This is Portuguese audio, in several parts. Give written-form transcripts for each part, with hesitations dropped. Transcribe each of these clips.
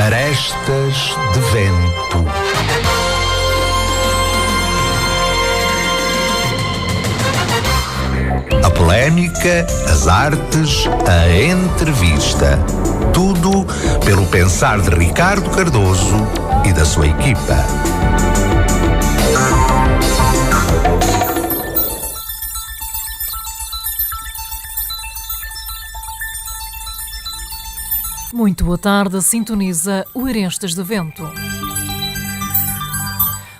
Arestas de Vento. A polémica, as artes, a entrevista. Tudo pelo pensar de Ricardo Cardoso e da sua equipa. Muito boa tarde, sintoniza o Arestas de Vento.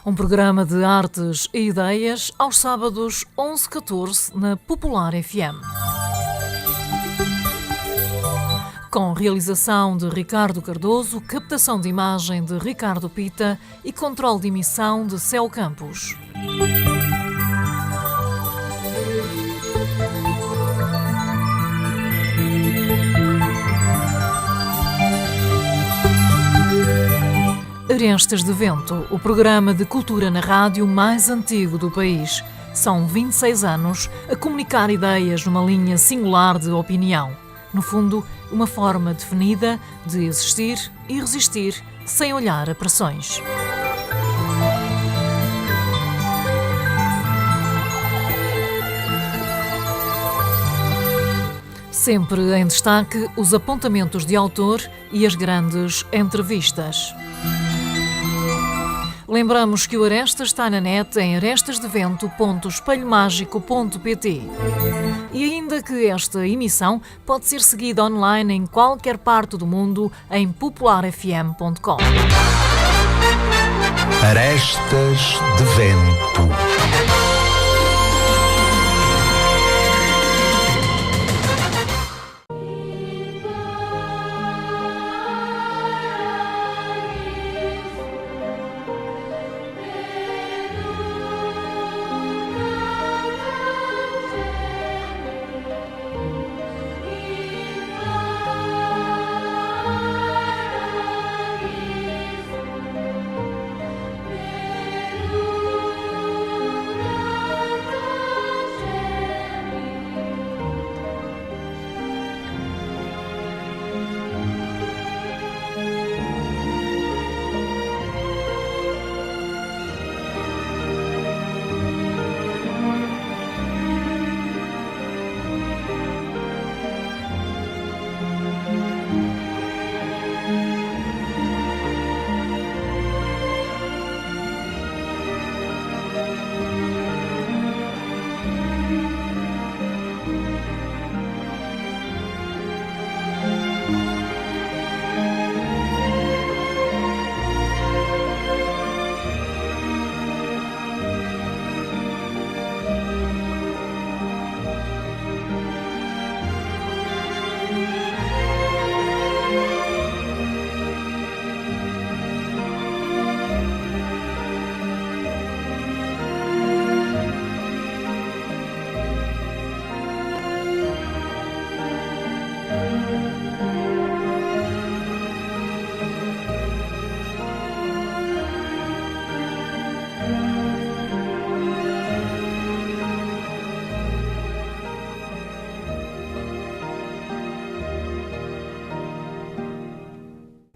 Um programa de artes e ideias aos sábados 11h14 na Popular FM. Com realização de Ricardo Cardoso, captação de imagem de Ricardo Pita e controle de emissão de Céu Campos. Arestas de Vento, o programa de cultura na rádio mais antigo do país. São 26 anos a comunicar ideias numa linha singular de opinião. No fundo, uma forma definida de existir e resistir sem olhar a pressões. Sempre em destaque os apontamentos de autor e as grandes entrevistas. Lembramos que o Arestas está na net em arestasdevento.espelhomágico.pt e ainda que esta emissão pode ser seguida online em qualquer parte do mundo em popularfm.com. Arestas de Vento.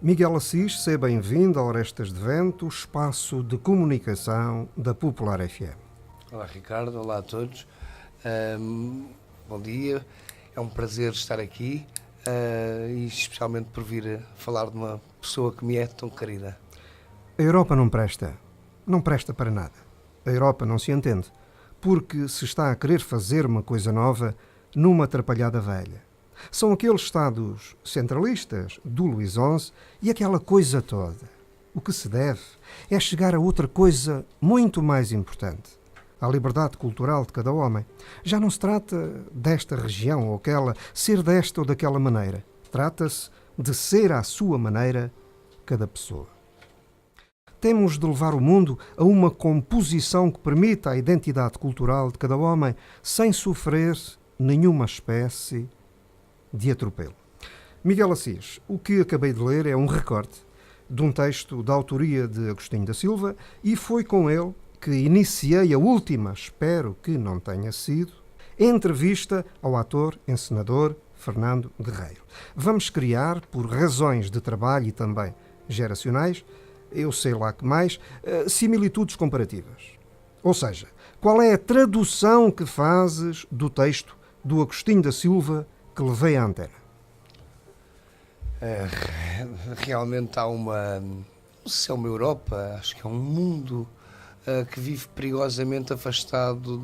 Miguel Assis, seja bem-vindo ao Arestas de Vento, espaço de comunicação da Popular FM. Olá Ricardo, olá a todos, bom dia, é um prazer estar aqui e especialmente por vir falar de uma pessoa que me é tão querida. A Europa não presta para nada. A Europa não se entende, porque se está a querer fazer uma coisa nova numa atrapalhada velha. São aqueles Estados centralistas do Luís XI e aquela coisa toda. O que se deve é chegar a outra coisa muito mais importante, à liberdade cultural de cada homem. Já não se trata desta região ou aquela, ser desta ou daquela maneira. Trata-se de ser à sua maneira cada pessoa. Temos de levar o mundo a uma composição que permita a identidade cultural de cada homem sem sofrer nenhuma espécie de atropelo. Miguel Assis, o que acabei de ler é um recorte de um texto da autoria de Agostinho da Silva e foi com ele que iniciei a última, espero que não tenha sido, entrevista ao ator, encenador Fernando Guerreiro. Vamos criar, por razões de trabalho e também geracionais, eu sei lá que mais, similitudes comparativas. Ou seja, qual é a tradução que fazes do texto do Agostinho da Silva que levei à antena? Realmente há não sei se é uma Europa, acho que é um mundo que vive perigosamente afastado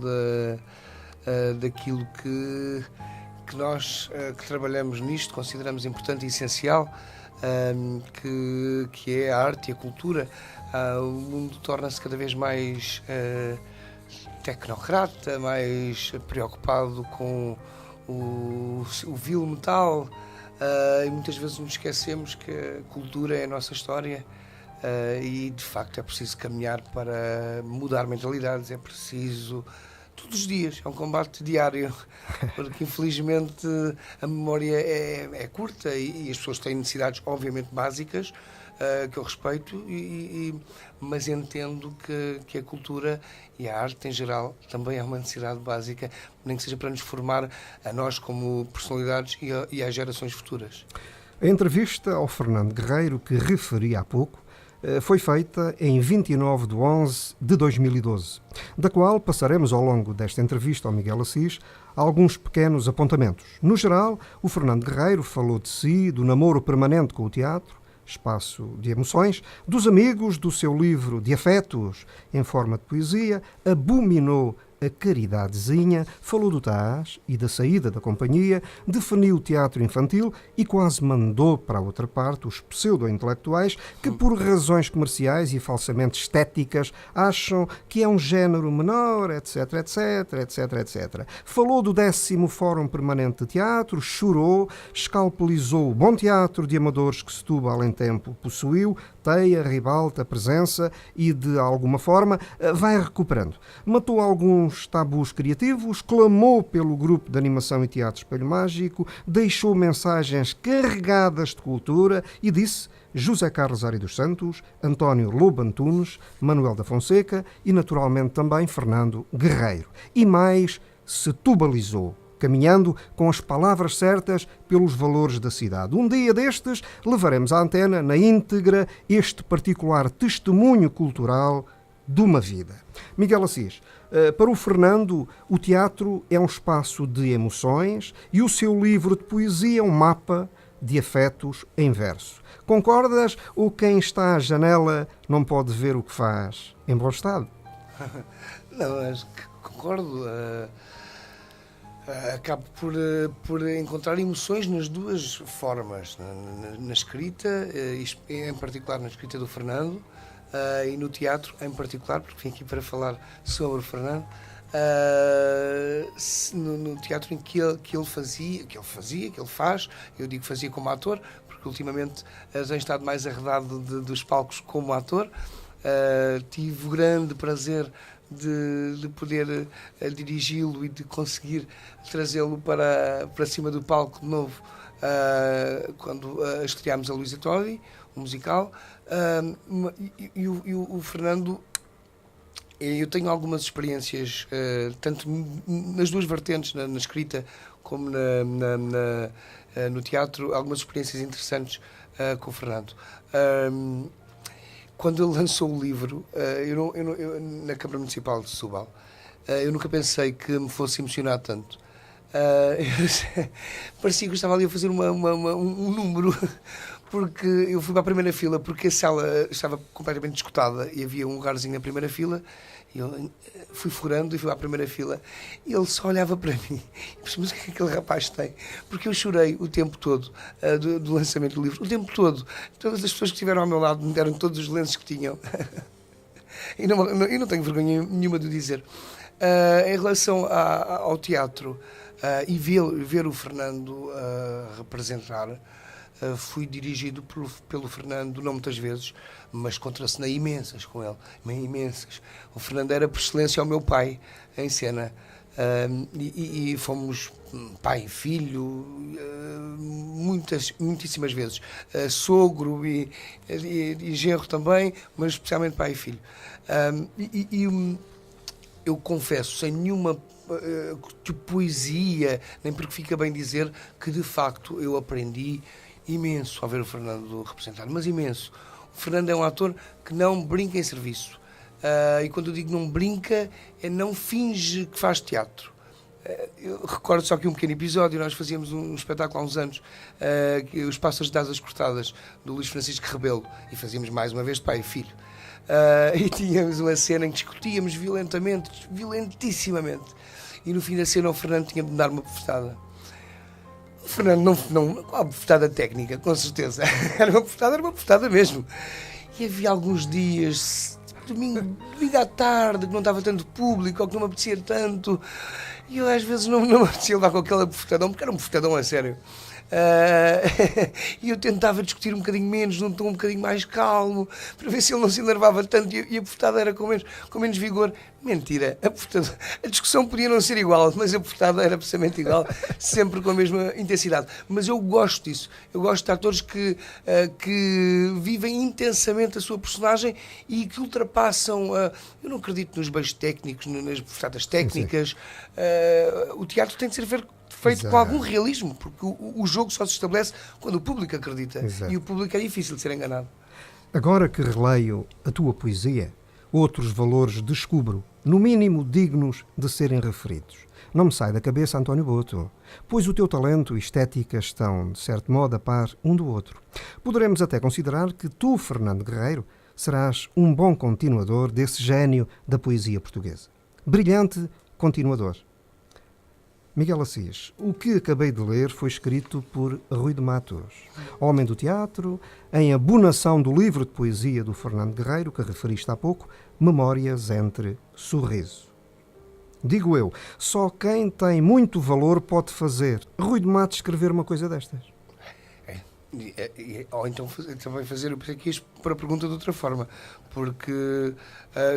daquilo que nós que trabalhamos nisto consideramos importante e essencial, que é a arte e a cultura. O mundo torna-se cada vez mais tecnocrata, mais preocupado com o vil metal, e muitas vezes nos esquecemos que a cultura é a nossa história, e de facto é preciso caminhar para mudar mentalidades, é preciso todos os dias, é um combate diário, porque infelizmente a memória é curta e as pessoas têm necessidades obviamente básicas, que eu respeito, mas entendo que a cultura e a arte em geral também é uma necessidade básica, nem que seja para nos formar a nós como personalidades e às gerações futuras. A entrevista ao Fernando Guerreiro, que referi há pouco, foi feita em 29/11/2012, da qual passaremos ao longo desta entrevista ao Miguel Assis alguns pequenos apontamentos. No geral, o Fernando Guerreiro falou de si, do namoro permanente com o teatro, espaço de emoções, dos amigos, do seu livro de afetos em forma de poesia, abominou a caridadezinha, falou do Tás e da saída da companhia, definiu o teatro infantil e quase mandou para a outra parte os pseudo-intelectuais que, por razões comerciais e falsamente estéticas, acham que é um género menor, etc, etc, etc, etc. Falou do 10º Fórum Permanente de Teatro, chorou, escalpelizou o bom teatro de amadores que Setúbal em tempo possuiu, Teia, Ribalta, Presença, e de alguma forma vai recuperando. Matou alguns tabus criativos, clamou pelo grupo de animação e teatro Espelho Mágico, deixou mensagens carregadas de cultura e disse José Carlos Ari dos Santos, António Lobo Antunes, Manuel da Fonseca e naturalmente também Fernando Guerreiro. E mais, setubalizou, caminhando com as palavras certas pelos valores da cidade. Um dia destes, levaremos à antena, na íntegra, este particular testemunho cultural de uma vida. Miguel Assis, para o Fernando, o teatro é um espaço de emoções e o seu livro de poesia é um mapa de afetos em verso. Concordas ou quem está à janela não pode ver o que faz em bom estado? Não, acho que concordo. Acabo por encontrar emoções nas duas formas, na escrita, em particular na escrita do Fernando, e no teatro em particular, porque vim aqui para falar sobre o Fernando, no teatro em que ele faz, eu digo fazia como ator, porque ultimamente tenho estado mais arredado dos palcos como ator. Tive o grande prazer de poder dirigi-lo e de conseguir trazê-lo para cima do palco de novo, quando estreámos a Luísa Todi, o musical, e o Fernando, eu tenho algumas experiências, tanto nas duas vertentes, na escrita como no teatro, algumas experiências interessantes com o Fernando. Quando ele lançou o livro, eu na Câmara Municipal de Setúbal, eu nunca pensei que me fosse emocionar tanto. Parecia que eu estava ali a fazer um número, porque eu fui para a primeira fila, porque a sala estava completamente esgotada e havia um lugarzinho na primeira fila, e eu fui furando e fui à primeira fila, e ele só olhava para mim e pensei, mas o que é que aquele rapaz tem? Porque eu chorei o tempo todo do lançamento do livro, o tempo todo. Todas as pessoas que estiveram ao meu lado me deram todos os lenços que tinham. E não tenho vergonha nenhuma de dizer. Em relação ao teatro, e ver o Fernando representar, fui dirigido pelo Fernando, não muitas vezes, mas contracenei imensas com ele, imensas. O Fernando era por excelência o meu pai em cena, e fomos pai e filho muitíssimas vezes, sogro e genro também, mas especialmente pai e filho. Eu confesso, sem nenhuma poesia, nem porque fica bem dizer que de facto eu aprendi imenso ao ver o Fernando representar, mas imenso. Fernando é um ator que não brinca em serviço. E quando eu digo não brinca, é não finge que faz teatro. Eu recordo só que um pequeno episódio, nós fazíamos um espetáculo há uns anos, Os Pássaros de Asas Cortadas, do Luís Francisco Rebelo, e fazíamos mais uma vez de pai e filho. E tínhamos uma cena em que discutíamos violentissimamente, e no fim da cena o Fernando tinha de me dar uma bofetada. O Fernando não uma bofetada técnica, com certeza, era uma bofetada mesmo. E havia alguns dias, domingo à tarde, que não estava tanto público, ou que não me apetecia tanto, e eu às vezes não me apetecia levar com aquela bofetadão, porque era um bofetadão a sério. E eu tentava discutir um bocadinho menos, num tom um bocadinho mais calmo, para ver se ele não se enervava tanto, e a bofetada era com menos vigor. Mentira, a discussão podia não ser igual, mas a bofetada era precisamente igual, sempre com a mesma intensidade. Mas eu gosto disso, eu gosto de atores que vivem intensamente a sua personagem e que ultrapassam. Eu não acredito nos beijos técnicos, nas bofetadas técnicas. O teatro tem de ser feito Exato. com algum realismo, porque o jogo só se estabelece quando o público acredita. Exato. E o público é difícil de ser enganado. Agora que releio a tua poesia, outros valores descubro, no mínimo dignos de serem referidos. Não me sai da cabeça, António Boto, pois o teu talento e estética estão, de certo modo, a par um do outro. Poderemos até considerar que tu, Fernando Guerreiro, serás um bom continuador desse gênio da poesia portuguesa. Brilhante continuador. Miguel Assis, o que acabei de ler foi escrito por Rui de Matos, homem do teatro, em abonação do livro de poesia do Fernando Guerreiro, que referiste há pouco, Memórias entre Sorriso. Digo eu, só quem tem muito valor pode fazer. Rui de Matos escrever uma coisa destas. Ou então também fazer, eu pensei que ias para a pergunta de outra forma, porque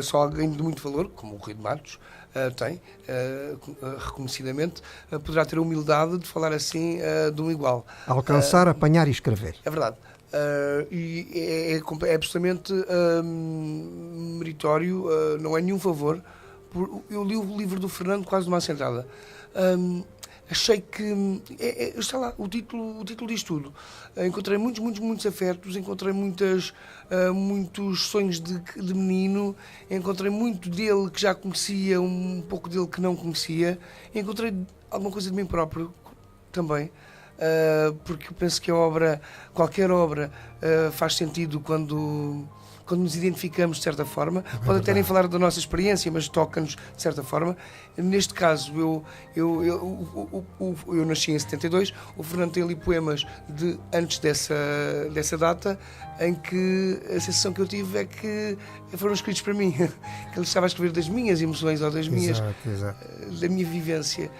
só alguém de muito valor, como o Rui de Matos, tem, reconhecidamente, poderá ter a humildade de falar assim de um igual. Alcançar, apanhar e escrever. É verdade. E é absolutamente meritório, não é nenhum favor. Eu li o livro do Fernando quase de uma assentada. Achei que está lá, o título diz tudo. Encontrei muitos afetos, encontrei muitos sonhos de menino, encontrei muito dele que já conhecia, um pouco dele que não conhecia, encontrei alguma coisa de mim próprio também, porque eu penso que qualquer obra faz sentido quando nos identificamos de certa forma, pode até nem falar da nossa experiência, mas toca-nos de certa forma. Neste caso, eu nasci em 72, o Fernando tem ali poemas de antes dessa data, em que a sensação que eu tive é que foram escritos para mim, que ele estava a escrever das minhas emoções ou da minha vivência.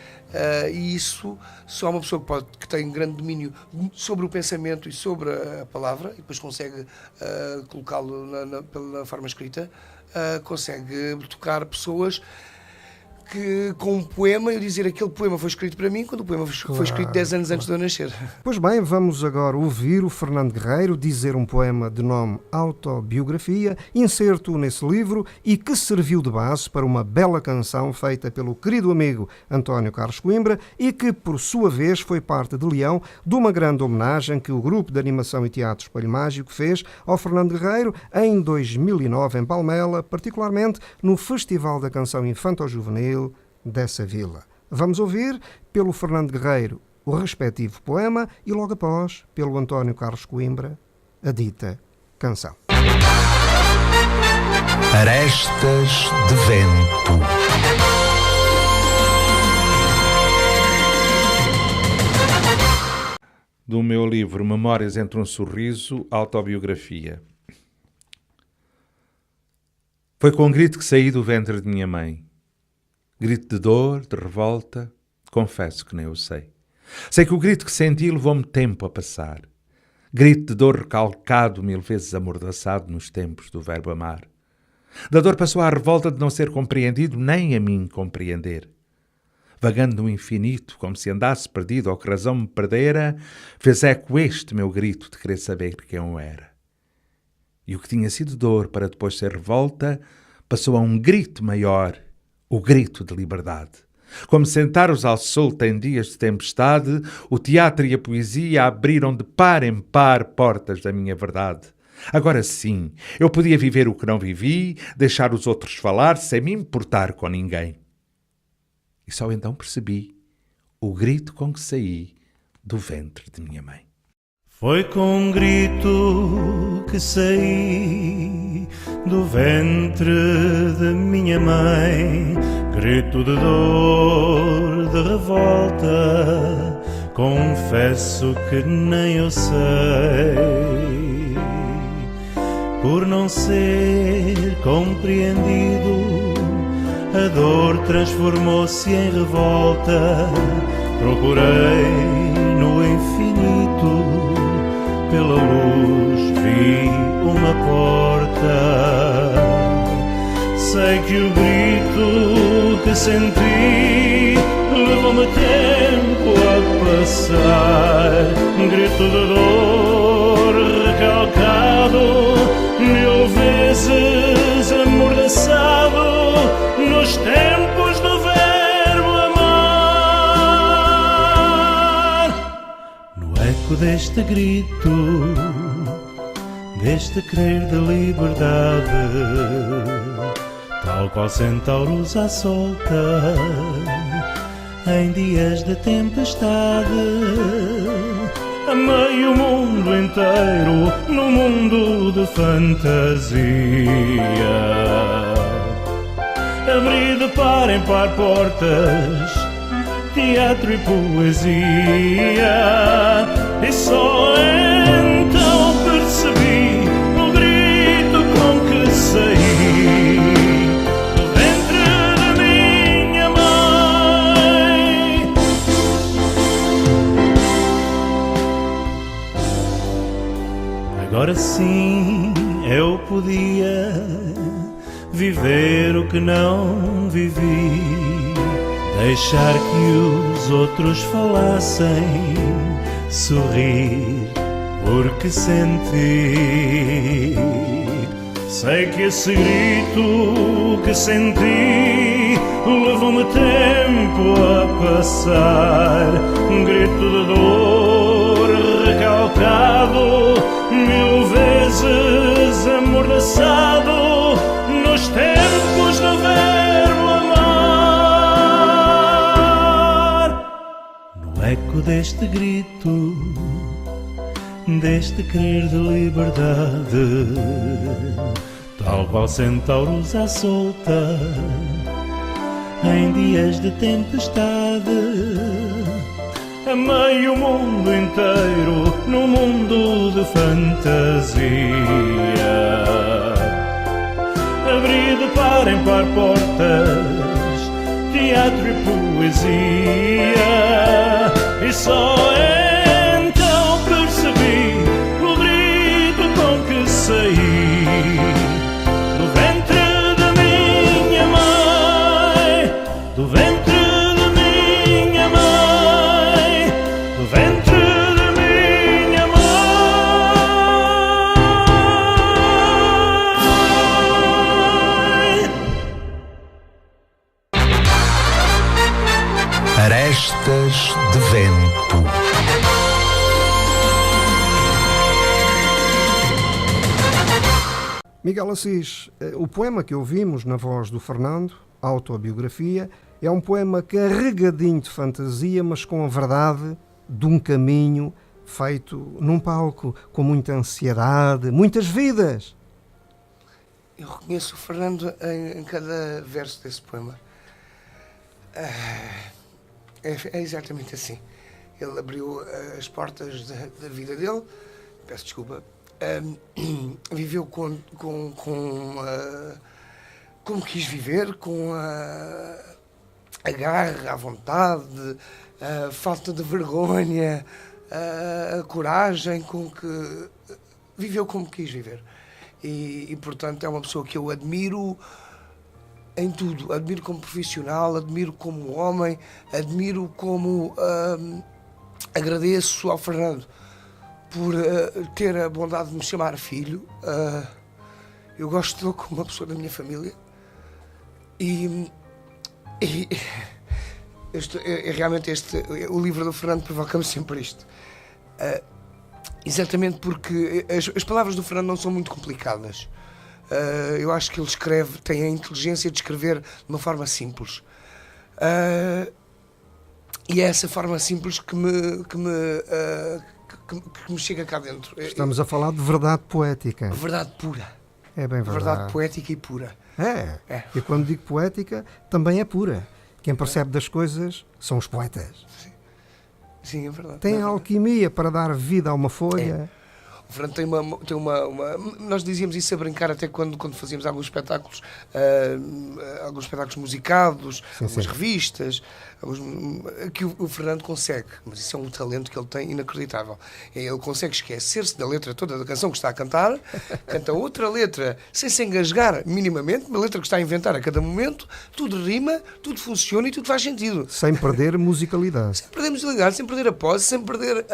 E isso só uma pessoa que tem um grande domínio sobre o pensamento e sobre a palavra, e depois consegue colocá-lo pela forma escrita, consegue tocar pessoas que, com um poema, eu dizer aquele poema foi escrito para mim, quando o poema foi escrito 10 anos antes de eu nascer. Pois bem, vamos agora ouvir o Fernando Guerreiro dizer um poema de nome Autobiografia, incerto nesse livro e que serviu de base para uma bela canção feita pelo querido amigo António Carlos Coimbra e que, por sua vez, foi parte de Leão de uma grande homenagem que o grupo de animação e teatro Espelho Mágico fez ao Fernando Guerreiro em 2009 em Palmela, particularmente no Festival da Canção Infanto-Juvenil dessa vila. Vamos ouvir pelo Fernando Guerreiro o respectivo poema e logo após pelo António Carlos Coimbra a dita canção. Arestas de vento. Do meu livro Memórias entre um Sorriso, Autobiografia. Foi com um grito que saí do ventre de minha mãe. Grito de dor, de revolta, confesso que nem eu sei. Sei que o grito que senti levou-me tempo a passar. Grito de dor recalcado, 1000 vezes amordaçado nos tempos do verbo amar. Da dor passou à revolta de não ser compreendido, nem a mim compreender. Vagando no infinito, como se andasse perdido ou que razão me perdera, fez eco este meu grito de querer saber quem eu era. E o que tinha sido dor para depois ser revolta, passou a um grito maior, o grito de liberdade. Como sentaros ao solto em dias de tempestade, o teatro e a poesia abriram de par em par portas da minha verdade. Agora sim, eu podia viver o que não vivi, deixar os outros falar sem me importar com ninguém. E só então percebi o grito com que saí do ventre de minha mãe. Foi com um grito que saí do ventre de minha mãe, grito de dor, de revolta, confesso que nem eu sei. Por não ser compreendido, a dor transformou-se em revolta. Procurei no infinito, pela luz vi uma porta. Sei que o grito que senti levou-me tempo a passar. Grito de dor recalcado, 1000 vezes amordaçado nos tempos do verbo amar. No eco deste grito, deste querer de liberdade, tal qual centauros à solta em dias de tempestade, amei o mundo inteiro no mundo de fantasia. Abri de par em par portas, teatro e poesia, e só então percebi o grito com que saí do ventre da minha mãe. Agora sim eu podia viver o que não vivi, deixar que os outros falassem, sorrir porque senti. Sei que esse grito que senti levou-me tempo a passar. Um grito de dor recalcado, 1000 vezes amordaçado nos tempos do verbo amar. No eco deste grito, deste querer de liberdade, tal qual centauros à solta em dias de tempestade, amei o mundo inteiro no mundo de fantasia. Abri de par em par portas, teatro e poesia, e só então percebi o grito com que saí do ventre da minha mãe, do ventre da minha mãe, do ventre da minha mãe. Arestas de vento. Miguel Assis, o poema que ouvimos na voz do Fernando, Autobiografia, é um poema carregadinho de fantasia, mas com a verdade de um caminho feito num palco com muita ansiedade, muitas vidas. Eu reconheço o Fernando em cada verso desse poema. É exatamente assim. Ele abriu as portas da vida dele, peço desculpa, viveu como quis viver, com a garra, a vontade, a falta de vergonha, a coragem com que viveu como quis viver. E portanto, é uma pessoa que eu admiro em tudo. Admiro como profissional, admiro como homem, admiro como... agradeço ao Fernando por ter a bondade de me chamar filho. Eu gosto dele como uma pessoa da minha família. Realmente o livro do Fernando provoca-me sempre isto. Exatamente, porque as palavras do Fernando não são muito complicadas. Eu acho que ele escreve, tem a inteligência de escrever de uma forma simples. E é essa forma simples que me chega cá dentro. Estamos a falar de verdade poética. Verdade pura. É bem verdade. Verdade poética e pura. É. E quando digo poética, também é pura. Quem percebe das coisas são os poetas. Sim, é verdade. Tem a alquimia para dar vida a uma folha. O Fernando tem uma. Nós dizíamos isso a brincar até quando fazíamos alguns espetáculos musicados, algumas revistas, que o Fernando consegue, mas isso é um talento que ele tem inacreditável. Ele consegue esquecer-se da letra toda da canção que está a cantar, canta outra letra sem se engasgar minimamente, uma letra que está a inventar a cada momento, tudo rima, tudo funciona e tudo faz sentido. Sem perder musicalidade. Sem perder musicalidade, sem perder a pose, sem perder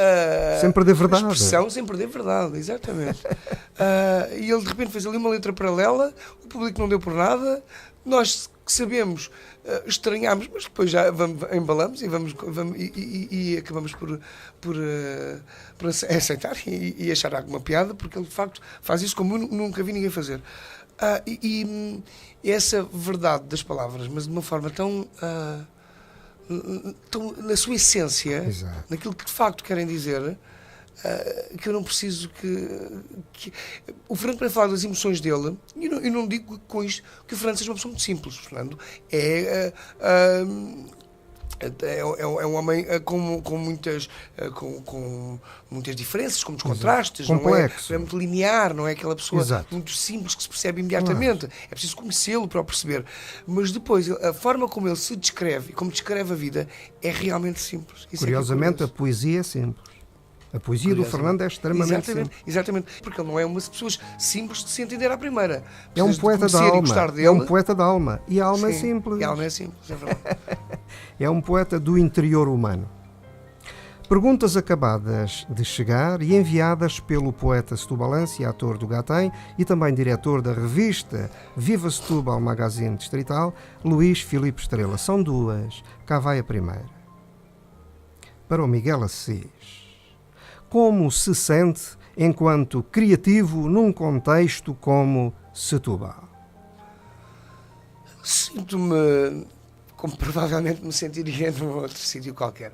verdade. A expressão, sem perder verdade. Exatamente. E ele de repente fez ali uma letra paralela, o público não deu por nada, nós que sabemos estranhámos, mas depois já embalamos e acabamos por aceitar e achar alguma piada, porque ele de facto faz isso como eu nunca vi ninguém fazer. E essa verdade das palavras, mas de uma forma tão na sua essência, exato, naquilo que de facto querem dizer, que eu não preciso que... O Fernando, para falar das emoções dele, eu não digo com isto que o Fernando seja uma pessoa muito simples. O Fernando é um homem com muitas diferenças, com muitos contrastes, complexo. Não é muito linear, não é aquela pessoa, exato, muito simples que se percebe imediatamente. É preciso conhecê-lo para o perceber. Mas depois, a forma como ele se descreve, como descreve a vida, é realmente simples. Isso curiosamente, a poesia é simples. A poesia do Fernando é extremamente simples. Exatamente, porque ele não é uma das pessoas simples de se entender à primeira. É um poeta da alma. Dele. É um poeta da alma. E a alma é simples. E a alma é simples, é verdade. É um poeta do interior humano. Perguntas acabadas de chegar e enviadas pelo poeta setubalense e ator do Gatem e também diretor da revista Viva Setúbal Magazine Distrital, Luís Filipe Estrela. São duas. Cá vai a primeira. Para o Miguel Assis. Como se sente enquanto criativo num contexto como Setúbal? Sinto-me como provavelmente me sentiria num outro sítio qualquer.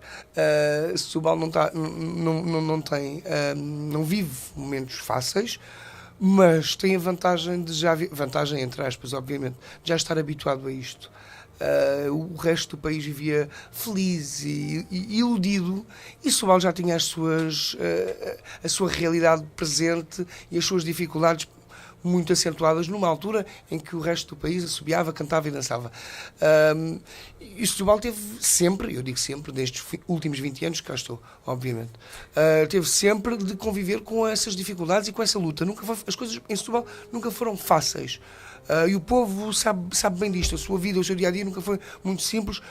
Setúbal não vive momentos fáceis, mas tem a vantagem vantagem entre aspas, obviamente, de já estar habituado a isto. O resto do país vivia feliz e iludido, e Setúbal já tinha a sua realidade presente e as suas dificuldades muito acentuadas numa altura em que o resto do país assobiava, cantava e dançava. E Setúbal teve sempre, eu digo sempre, destes últimos 20 anos que cá estou, obviamente, teve sempre de conviver com essas dificuldades e com essa luta. As coisas em Setúbal nunca foram fáceis. E o povo sabe bem disto. A sua vida, o seu dia-a-dia nunca foi muito simples,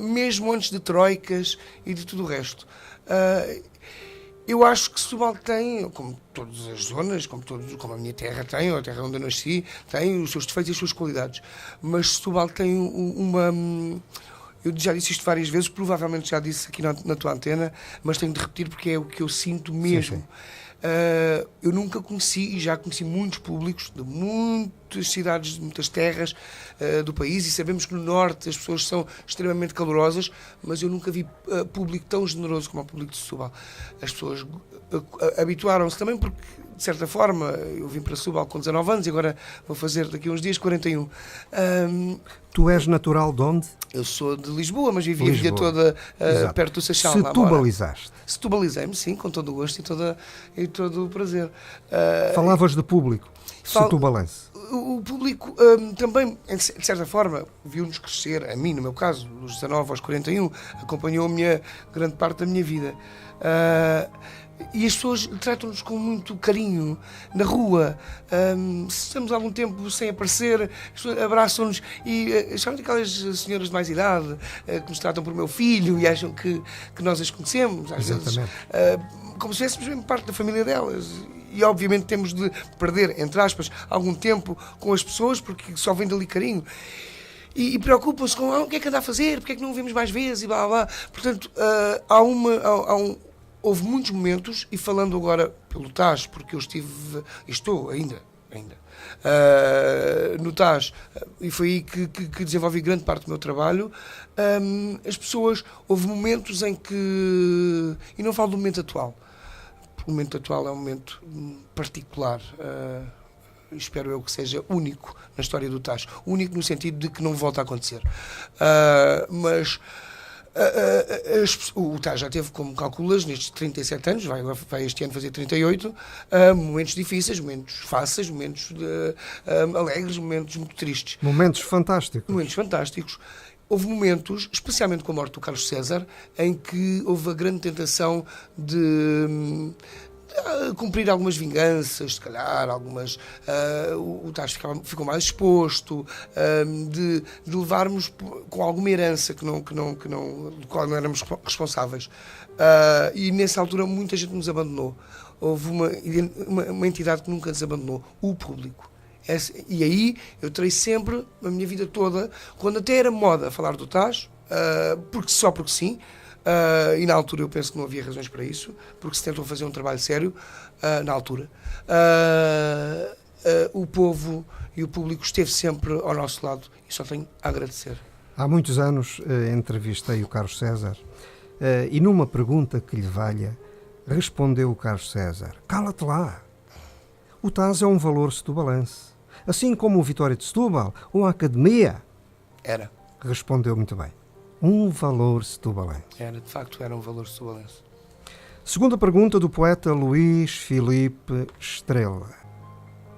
mesmo antes de troicas e de tudo o resto. Eu acho que Setúbal tem, como todas as zonas, como a minha terra tem, ou a terra onde eu nasci, tem os seus defeitos e as suas qualidades. Mas Setúbal tem uma... Eu já disse isto várias vezes, provavelmente já disse aqui na tua antena, mas tenho de repetir porque é o que eu sinto mesmo. Sim. Eu nunca conheci, e já conheci muitos públicos de muitas cidades, de muitas terras do país, e sabemos que no norte as pessoas são extremamente calorosas, mas eu nunca vi público tão generoso como o público de Setúbal. As pessoas habituaram-se também porque, de certa forma, eu vim para Setúbal com 19 anos e agora vou fazer daqui a uns dias 41. Tu és natural de onde? Eu sou de Lisboa, mas vivi a vida toda perto do Seixal. Setúbalizaste? Setúbalizei-me, sim, com todo o gosto e todo o prazer. Falavas de público setubalense. O público também, de certa forma, viu-nos crescer, a mim, no meu caso, dos 19 aos 41, acompanhou grande parte da minha vida. E as pessoas tratam-nos com muito carinho na rua. Se estamos há algum tempo sem aparecer, as pessoas abraçam-nos e são aquelas senhoras de mais idade que nos tratam por meu filho e acham que nós as conhecemos, às vezes, como se fôssemos mesmo parte da família delas. E obviamente temos de perder, entre aspas, algum tempo com as pessoas porque só vem dali carinho. E preocupam-se com o que é que anda a fazer, porque é que não o vemos mais vezes e blá blá. Portanto, há houve muitos momentos, e falando agora pelo TAS, porque eu estou ainda no TAS, e foi aí que desenvolvi grande parte do meu trabalho. As pessoas, houve momentos em que, e não falo do momento atual, porque o momento atual é um momento particular, espero eu que seja único na história do TAS, único no sentido de que não volta a acontecer, mas o TAS já teve, como calculas, nestes 37 anos, vai este ano fazer 38, momentos difíceis, momentos fáceis, momentos alegres, momentos muito tristes. Momentos fantásticos. Momentos fantásticos. Houve momentos, especialmente com a morte do Carlos César, em que houve a grande tentação de cumprir algumas vinganças, se calhar, algumas. O TAS ficou mais exposto, de levarmos com alguma herança do qual não éramos responsáveis. E nessa altura muita gente nos abandonou. Houve uma entidade que nunca nos abandonou, o público. E aí eu terei sempre, a minha vida toda, quando até era moda falar do TAS, porque sim. E na altura eu penso que não havia razões para isso, porque se tentou fazer um trabalho sério na altura. O povo e o público esteve sempre ao nosso lado e só tenho a agradecer. Há muitos anos entrevistei o Carlos César e numa pergunta que lhe valha, respondeu o Carlos César: cala-te lá, o TAS é um valor setubalense, assim como o Vitória de Setúbal ou a Academia. Era. Respondeu muito bem. Um valor setubalense. De facto, era um valor setubalense. Segunda pergunta do poeta Luís Filipe Estrela.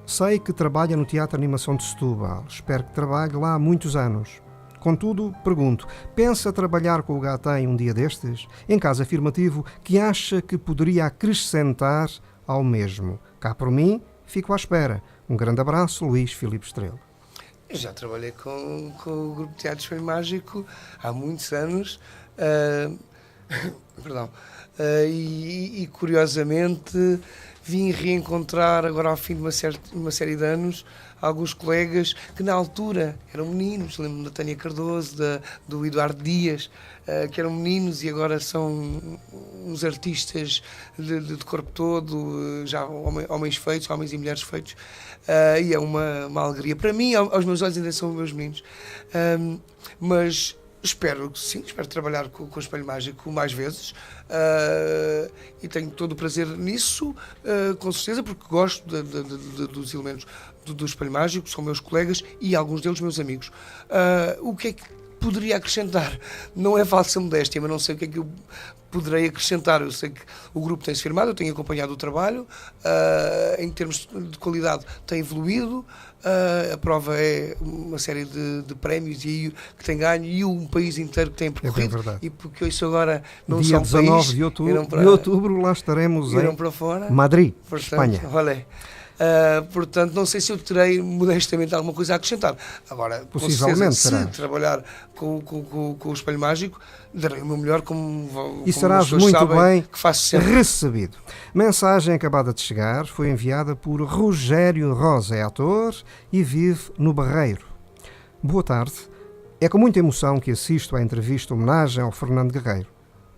Sei que trabalha no Teatro de Animação de Setúbal. Espero que trabalhe lá há muitos anos. Contudo, pergunto, pensa trabalhar com o Gatem um dia destes? Em caso afirmativo, que acha que poderia acrescentar ao mesmo? Cá por mim, fico à espera. Um grande abraço, Luís Filipe Estrela. Eu já trabalhei com o Grupo de Teatro Espelho Mágico há muitos anos, e curiosamente vim reencontrar agora ao fim de uma série de anos alguns colegas que na altura eram meninos, lembro-me da Tânia Cardoso, do Eduardo Dias, que eram meninos e agora são uns artistas de corpo todo, já homens feitos, homens e mulheres feitos, e é uma alegria. Para mim, aos meus olhos ainda são meus meninos, mas espero trabalhar com o Espelho Mágico mais vezes, e tenho todo o prazer nisso, com certeza, porque gosto dos elementos do Espelho Mágico, são meus colegas e alguns deles meus amigos. O que é que poderia acrescentar? Não é falsa modéstia, mas não sei o que é que eu poderei acrescentar. Eu sei que o grupo tem-se firmado, eu tenho acompanhado o trabalho, em termos de qualidade tem evoluído, a prova é uma série de prémios que tem ganho e um país inteiro que tem percorrido, e porque isso agora não dia só 19 país, de outubro lá estaremos em para fora. Madrid, portanto, Espanha. Olha, portanto, não sei se eu terei modestamente alguma coisa a acrescentar. Agora, possivelmente, se trabalhar com o Espelho Mágico, darei o meu melhor, como serás as pessoas muito sabem, bem que faço sempre. recebido. Mensagem acabada de chegar, foi enviada por Rogério Rosa, é ator e vive no Barreiro. Boa tarde. É com muita emoção que assisto à entrevista homenagem ao Fernando Guerreiro.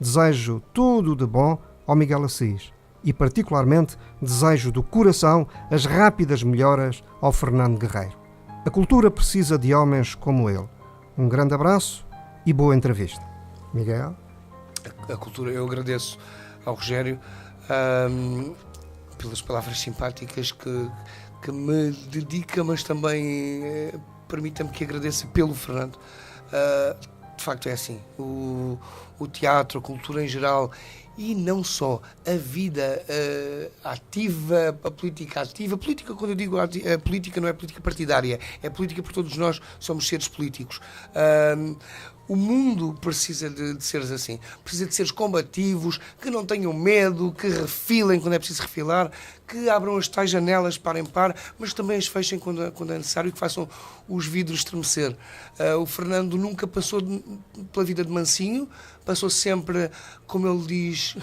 Desejo tudo de bom ao Miguel Assis. E particularmente desejo do coração as rápidas melhoras ao Fernando Guerreiro. A cultura precisa de homens como ele. Um grande abraço e boa entrevista. Miguel? A cultura, eu agradeço ao Rogério pelas palavras simpáticas que me dedica, mas também permita-me que agradeça pelo Fernando. De facto é assim, o teatro, a cultura em geral, e não só a vida ativa, a política ativa. A política, quando eu digo a política, não é política partidária, é política porque todos nós somos seres políticos. O mundo precisa de seres assim, precisa de seres combativos, que não tenham medo, que refilem quando é preciso refilar, que abram as tais janelas par em par, mas também as fechem quando é necessário e que façam os vidros estremecer. O Fernando nunca passou pela vida de mansinho, passou sempre, como ele diz,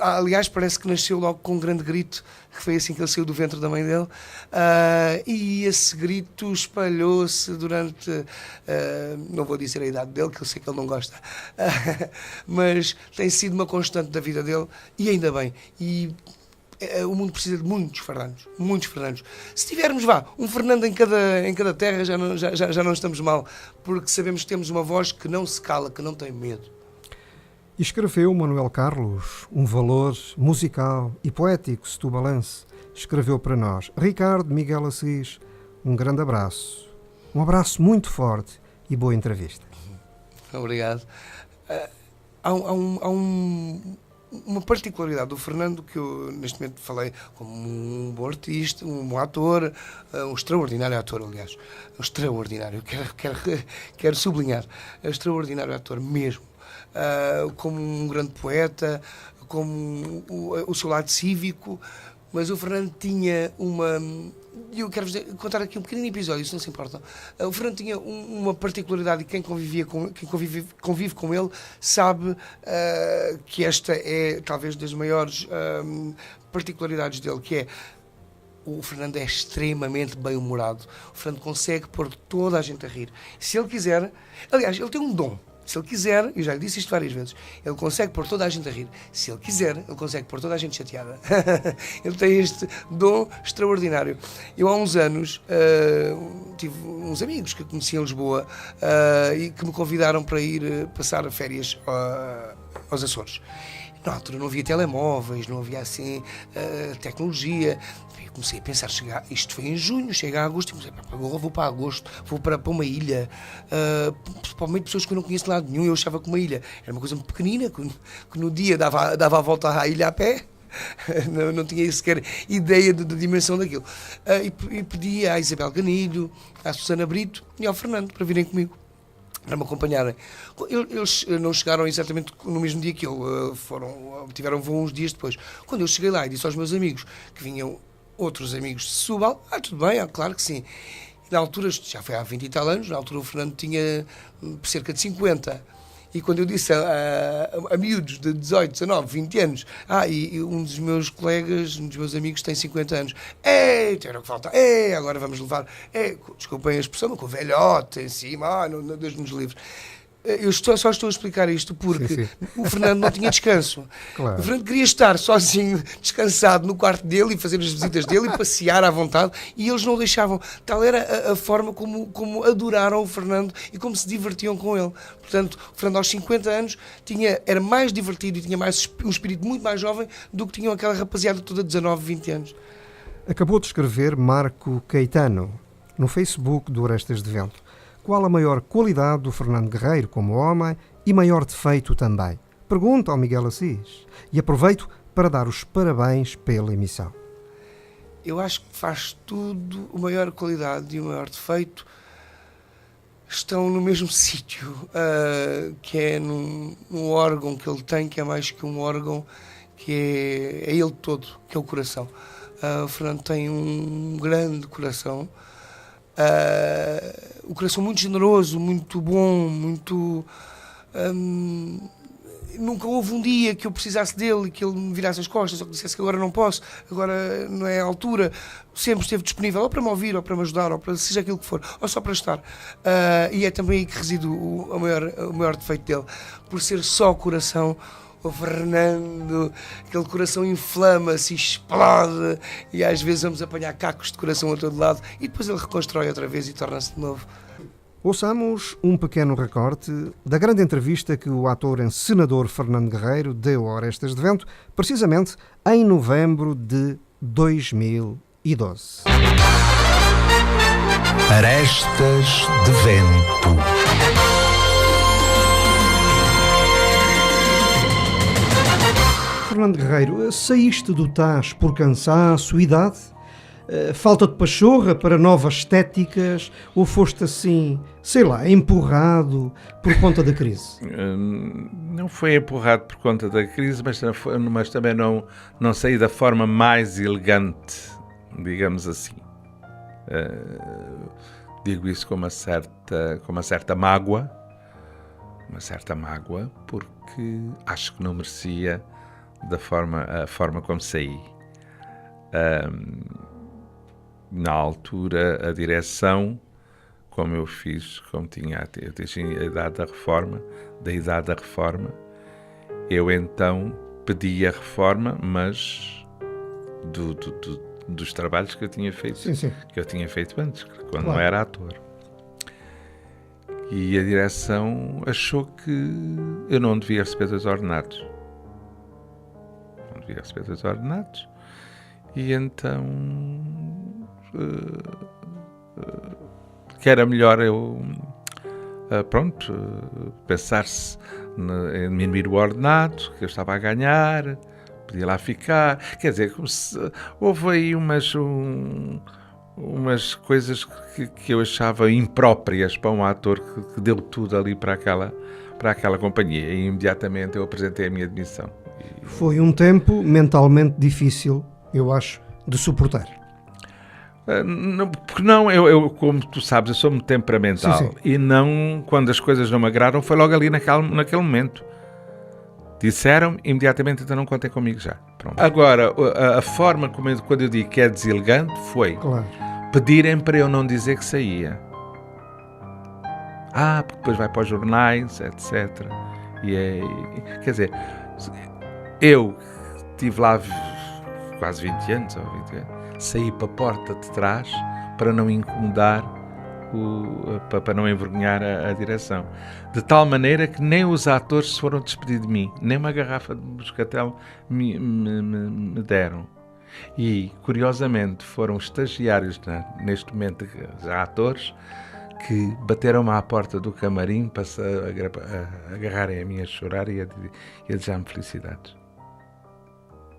aliás, parece que nasceu logo com um grande grito, que foi assim que ele saiu do ventre da mãe dele, e esse grito espalhou-se durante, não vou dizer a idade dele, que eu sei que ele não gosta, mas tem sido uma constante da vida dele, e ainda bem. E o mundo precisa de muitos Fernandos, muitos Fernandos. Se tivermos, um Fernando em cada terra, já não estamos mal, porque sabemos que temos uma voz que não se cala, que não tem medo. E escreveu Manuel Carlos um valor musical e poético setubalense. Escreveu para nós. Ricardo Miguel Assis, um grande abraço. Um abraço muito forte e boa entrevista. Obrigado. Há uma particularidade do Fernando que eu neste momento falei como um bom artista, um bom ator, um extraordinário ator, aliás. Um extraordinário, quero sublinhar. Um extraordinário ator mesmo. Como um grande poeta, como o seu lado cívico, mas o Fernando tinha uma... Eu quero contar aqui um pequenino episódio, se não se importa. O Fernando tinha uma particularidade, e quem convive com ele sabe que esta é talvez das maiores particularidades dele, que é: o Fernando é extremamente bem-humorado. O Fernando consegue pôr toda a gente a rir. Se ele quiser... Aliás, ele tem um dom. Se ele quiser, eu já lhe disse isto várias vezes, ele consegue pôr toda a gente a rir. Se ele quiser, ele consegue pôr toda a gente chateada. Ele tem este dom extraordinário. Eu há uns anos tive uns amigos que conheci em Lisboa e que me convidaram para ir passar férias aos Açores. Na altura não havia telemóveis, não havia assim tecnologia. Eu comecei a pensar, isto foi em junho, chega a agosto, e comecei, agora vou para agosto, vou para uma ilha, principalmente pessoas que eu não conheço de lado nenhum. Eu achava que uma ilha era uma coisa muito pequenina, que no dia dava a volta à ilha a pé. Não tinha sequer ideia da dimensão daquilo. E pedi à Isabel Ganilho, à Susana Brito e ao Fernando para virem comigo, para me acompanharem. Eles não chegaram exatamente no mesmo dia que eu, tiveram voo uns dias depois. Quando eu cheguei lá e disse aos meus amigos que vinham outros amigos de Setúbal, tudo bem, claro que sim. E na altura, já foi há 20 e tal anos, na altura o Fernando tinha cerca de 50. E quando eu disse a miúdos de 18, 19, 20 anos, e um dos meus colegas, um dos meus amigos tem 50 anos, era o que falta, agora vamos levar, desculpem a expressão, com o velhote em cima, Deus nos livre. Eu só estou a explicar isto porque sim. O Fernando não tinha descanso. Claro. O Fernando queria estar sozinho, descansado no quarto dele e fazer as visitas dele e passear à vontade, e eles não o deixavam. Tal era a forma como adoraram o Fernando e como se divertiam com ele. Portanto, o Fernando aos 50 anos era mais divertido e tinha um espírito muito mais jovem do que tinham aquela rapaziada toda de 19, 20 anos. Acabou de escrever Marco Caetano no Facebook do Orestes de Vento. Qual a maior qualidade do Fernando Guerreiro como homem e maior defeito também? Pergunta ao Miguel Assis. E aproveito para dar os parabéns pela emissão. Eu acho que faz tudo. A maior qualidade e o maior defeito estão no mesmo sítio, que é num órgão que ele tem, que é mais que um órgão, que é ele todo, que é o coração. O Fernando tem um grande coração. O coração muito generoso, muito bom, muito... nunca houve um dia que eu precisasse dele e que ele me virasse as costas ou que dissesse que agora não posso, agora não é a altura. Sempre esteve disponível, ou para me ouvir, ou para me ajudar, ou para seja aquilo que for, ou só para estar. E é também aí que reside o maior defeito dele, por ser só coração. O Fernando, aquele coração inflama-se, explode, e às vezes vamos apanhar cacos de coração a todo lado e depois ele reconstrói outra vez e torna-se de novo. Ouçamos um pequeno recorte da grande entrevista que o ator e senador Fernando Guerreiro deu a Orestes de Vento, precisamente em novembro de 2012. Arestas de Vento. Fernando Guerreiro, saíste do Tás por cansaço, idade, falta de pachorra para novas estéticas, ou foste assim, sei lá, empurrado por conta da crise? Não foi empurrado por conta da crise, mas também não saí da forma mais elegante, digamos assim. Digo isso com uma certa mágoa, uma certa mágoa, porque acho que não merecia a forma como saí. Na altura, a direção, como eu fiz, como tinha a idade da reforma, eu então pedi a reforma, mas dos trabalhos que eu tinha feito, Sim. que eu tinha feito antes, quando Claro. não era ator. E a direção achou que eu não devia receber 2 ordenados. Não devia receber 2 ordenados. E então que era melhor eu pensar-se em diminuir o ordenado que eu estava a ganhar, podia lá ficar. Quer dizer, houve aí umas coisas que eu achava impróprias para um ator que deu tudo ali para aquela companhia. E imediatamente eu apresentei a minha demissão. Foi um tempo mentalmente difícil, eu acho, de suportar. Porque não, eu, como tu sabes, eu sou muito temperamental. Sim. E não, quando as coisas não me agradam, foi logo ali naquele momento. Disseram imediatamente, então não contem comigo já. Pronto. Agora, a forma quando eu digo que é deselegante foi Claro. pedirem para eu não dizer que saía. Porque depois vai para os jornais, etc. Quer dizer, eu estive lá quase 20 anos, saí para a porta de trás para não incomodar, para não envergonhar a direção. De tal maneira que nem os atores se foram despedir de mim, nem uma garrafa de moscatel me deram. E, curiosamente, foram estagiários, neste momento, já atores, que bateram-me à porta do camarim para se agarrarem a mim a chorar e a desejar-me felicidades.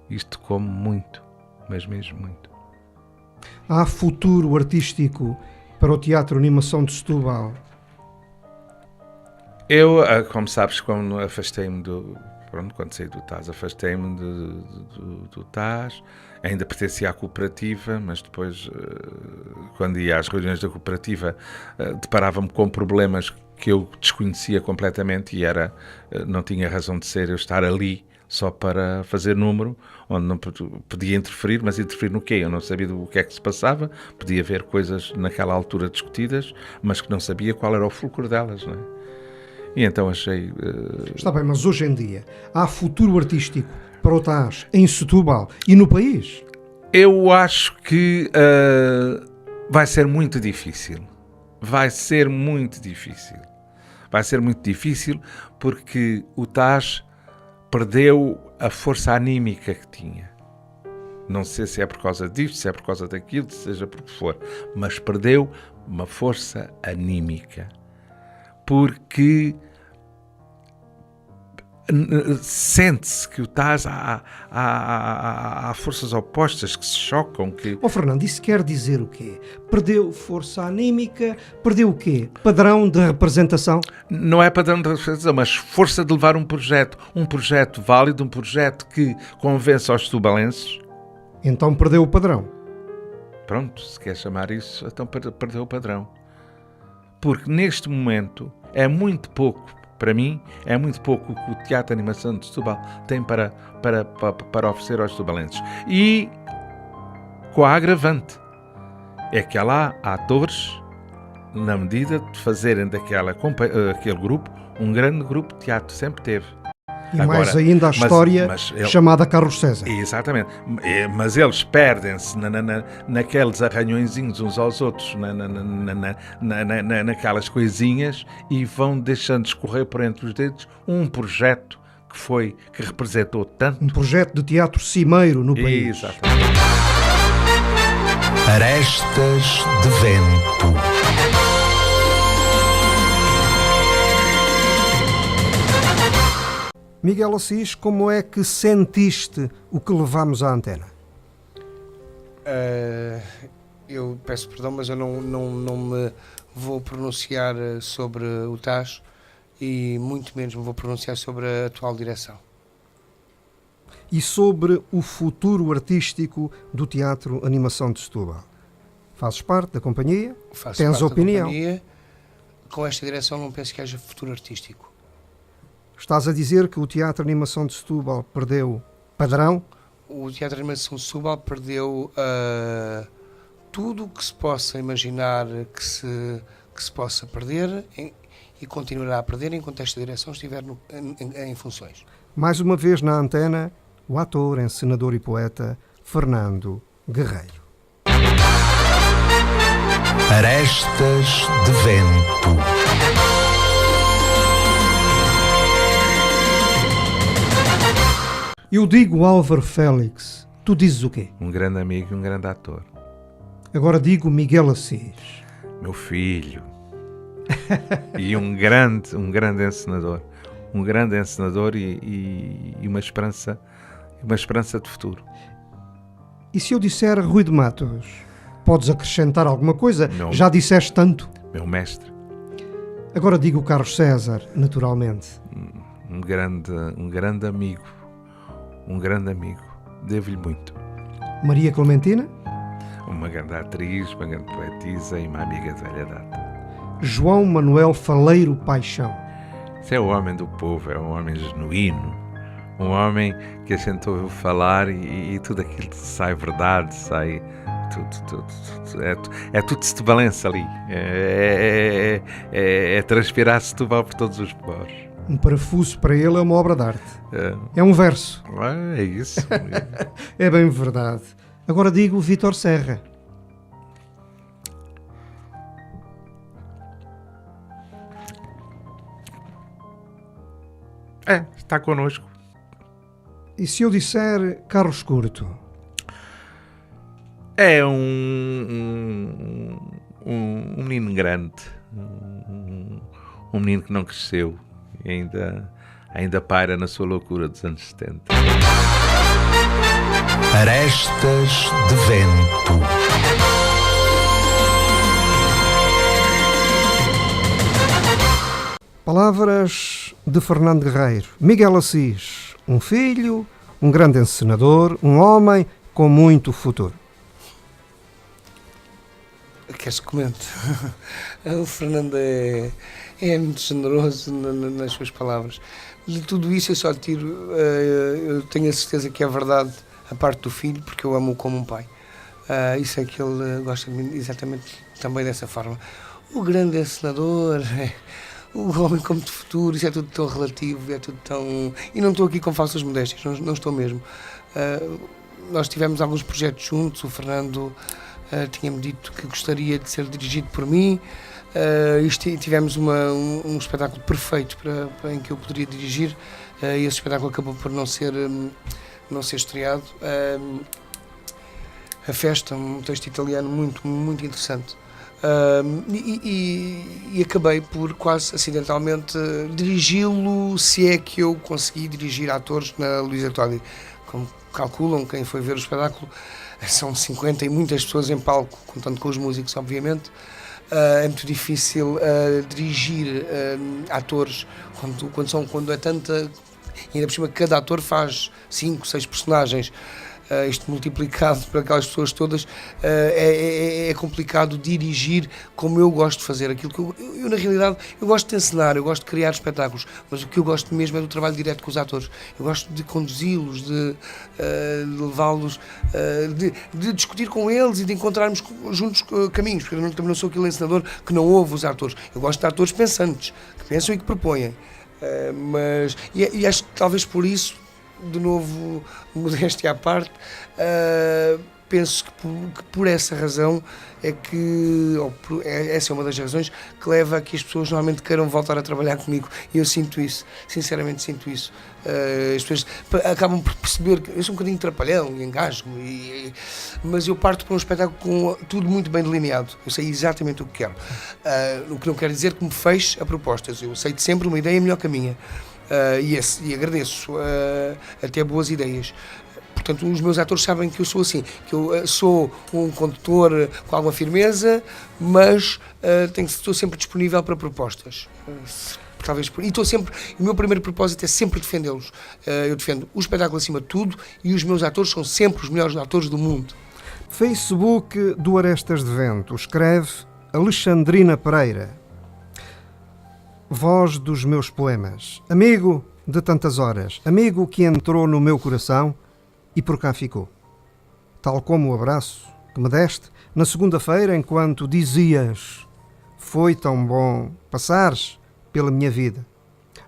Isto como muito, mas mesmo muito. Há futuro artístico para o Teatro Animação de Setúbal? Eu, como sabes, quando afastei-me quando saí do TAS, afastei-me do TAS, ainda pertencia à cooperativa, mas depois, quando ia às reuniões da cooperativa, deparava-me com problemas que eu desconhecia completamente e não tinha razão de ser eu estar ali só para fazer número, onde não podia interferir, mas interferir no quê? Eu não sabia o que é que se passava, podia haver coisas naquela altura discutidas, mas que não sabia qual era o fulcro delas, não é? E então achei... Está bem, mas hoje em dia há futuro artístico para o TAS em Setúbal e no país? Eu acho que vai ser muito difícil. Vai ser muito difícil. Vai ser muito difícil porque o TAS perdeu a força anímica que tinha. Não sei se é por causa disto, se é por causa daquilo, seja por que for, mas perdeu uma força anímica. Porque sente-se que o TAS há forças opostas que se chocam. Fernando, isso quer dizer o quê? Perdeu força anímica, perdeu o quê? Padrão de representação? Não é padrão de representação, mas força de levar um projeto válido, um projeto que convença aos setubalenses. Então perdeu o padrão. Pronto, se quer chamar isso, então perdeu o padrão. Porque neste momento é muito pouco, para mim, é muito pouco o que o Teatro de Animação de Setúbal tem para oferecer aos setubalenses. E com a agravante, é que há lá atores, na medida de fazerem daquele grupo, um grande grupo de teatro, sempre teve. E agora, mais ainda a história chamada Carlos César. Exatamente. Mas eles perdem-se naqueles arranhõezinhos uns aos outros, naquelas coisinhas, e vão deixando escorrer por entre os dedos um projeto que representou tanto. Um projeto de teatro cimeiro no país. Exatamente. Arestas de Vento. Miguel Assis, como é que sentiste o que levámos à antena? Eu peço perdão, mas eu não me vou pronunciar sobre o TAS e muito menos me vou pronunciar sobre a atual direção. E sobre o futuro artístico do Teatro Animação de Setúbal? Fazes parte da companhia? Faço Tens parte opinião? da companhia. Com esta direção não penso que haja futuro artístico. Estás a dizer que o Teatro de Animação de Setúbal perdeu padrão? O Teatro de Animação de Setúbal perdeu tudo o que se possa imaginar que se possa perder e continuará a perder enquanto esta direção estiver em funções. Mais uma vez na antena, o ator, encenador e poeta Fernando Guerreiro. Arestas de Vento. Eu digo Álvaro Félix, tu dizes o quê? Um grande amigo e um grande ator. Agora digo Miguel Assis. Meu filho. E um grande encenador. Um grande encenador e uma esperança de futuro. E se eu disser Rui de Matos, podes acrescentar alguma coisa? Não. Já disseste tanto. Meu mestre. Agora digo Carlos César, naturalmente. Um grande amigo. Um grande amigo. Devo-lhe muito. Maria Clementina? Uma grande atriz, uma grande poetisa e uma amiga de velha data. João Manuel Faleiro Paixão. Esse é o homem do povo, é um homem genuíno. Um homem que a gente ouve falar e tudo aquilo sai verdade, sai... Tudo setubalense ali. É transpirar Setúbal por todos os poros. Um parafuso para ele é uma obra de arte. É um verso. É isso. É bem verdade. Agora digo Vítor Serra. Está connosco. E se eu disser Carlos Curto? É um menino grande. Um menino que não cresceu. E ainda paira na sua loucura dos anos 70. Arestas de Vento. Palavras de Fernando Guerreiro. Miguel Assis, um filho, um grande encenador, um homem com muito futuro. Queres que comente? O Fernando é muito generoso nas suas palavras. De tudo isso eu só tiro, eu tenho a certeza que é verdade a parte do filho, porque eu amo-o como um pai. Isso é que ele gosta de mim exatamente também dessa forma. O grande encenador, o homem como de futuro, isso é tudo tão relativo, é tudo tão... E não estou aqui com falsas modéstias, não estou mesmo. Nós tivemos alguns projetos juntos, o Fernando tinha-me dito que gostaria de ser dirigido por mim, tivemos um espetáculo perfeito em que eu poderia dirigir, e esse espetáculo acabou por não ser estreado. A Festa, um texto italiano muito, muito interessante. E acabei por quase acidentalmente dirigi-lo, se é que eu consegui dirigir atores na Luísa Todi. Como calculam, quem foi ver o espetáculo, são 50 e muitas pessoas em palco, contando com os músicos, obviamente. É muito difícil dirigir atores quando é tanta, ainda por cima cada ator faz 5, 6 personagens. Isto multiplicado por aquelas pessoas todas, é complicado dirigir como eu gosto de fazer. Aquilo que eu na realidade, eu gosto de encenar, eu gosto de criar espetáculos, mas o que eu gosto mesmo é do trabalho direto com os atores. Eu gosto de conduzi-los, de levá-los, de discutir com eles e de encontrarmos juntos caminhos, porque eu também não sou aquele encenador que não ouve os atores. Eu gosto de atores pensantes, que pensam e que propõem. E acho que talvez por isso, de novo, modéstia à parte, penso que por essa razão essa é uma das razões que leva a que as pessoas normalmente queiram voltar a trabalhar comigo, e eu sinto isso, sinceramente sinto isso. As pessoas acabam por perceber que eu sou um bocadinho trapalhão e engasgo-me, mas eu parto para um espetáculo com tudo muito bem delineado, eu sei exatamente o que quero, o que não quer dizer que me feche a propostas, eu aceito sempre uma ideia melhor que a minha. E agradeço até boas ideias. Portanto, os meus atores sabem que eu sou assim, que eu sou um condutor com alguma firmeza, mas estou sempre disponível para propostas. Talvez e estou sempre. O meu primeiro propósito é sempre defendê-los. Eu defendo o espetáculo acima de tudo e os meus atores são sempre os melhores atores do mundo. Facebook do Arestas de Vento, escreve Alexandrina Pereira. voz dos meus poemas, amigo de tantas horas, amigo que entrou no meu coração e por cá ficou. Tal como o abraço que me deste na segunda-feira enquanto dizias: foi tão bom passares pela minha vida.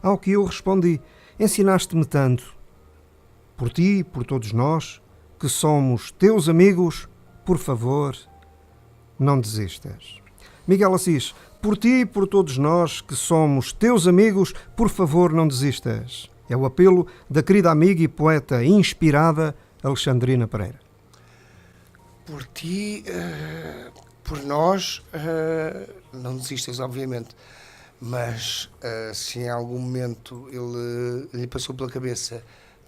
Ao que eu respondi: ensinaste-me tanto. Por ti, por todos nós, que somos teus amigos, por favor, não desistas. Miguel Assis, por ti e por todos nós que somos teus amigos, por favor, não desistas. É o apelo da querida amiga e poeta inspirada Alexandrina Pereira. Por ti, por nós, não desistas, obviamente. Mas se em algum momento ele lhe passou pela cabeça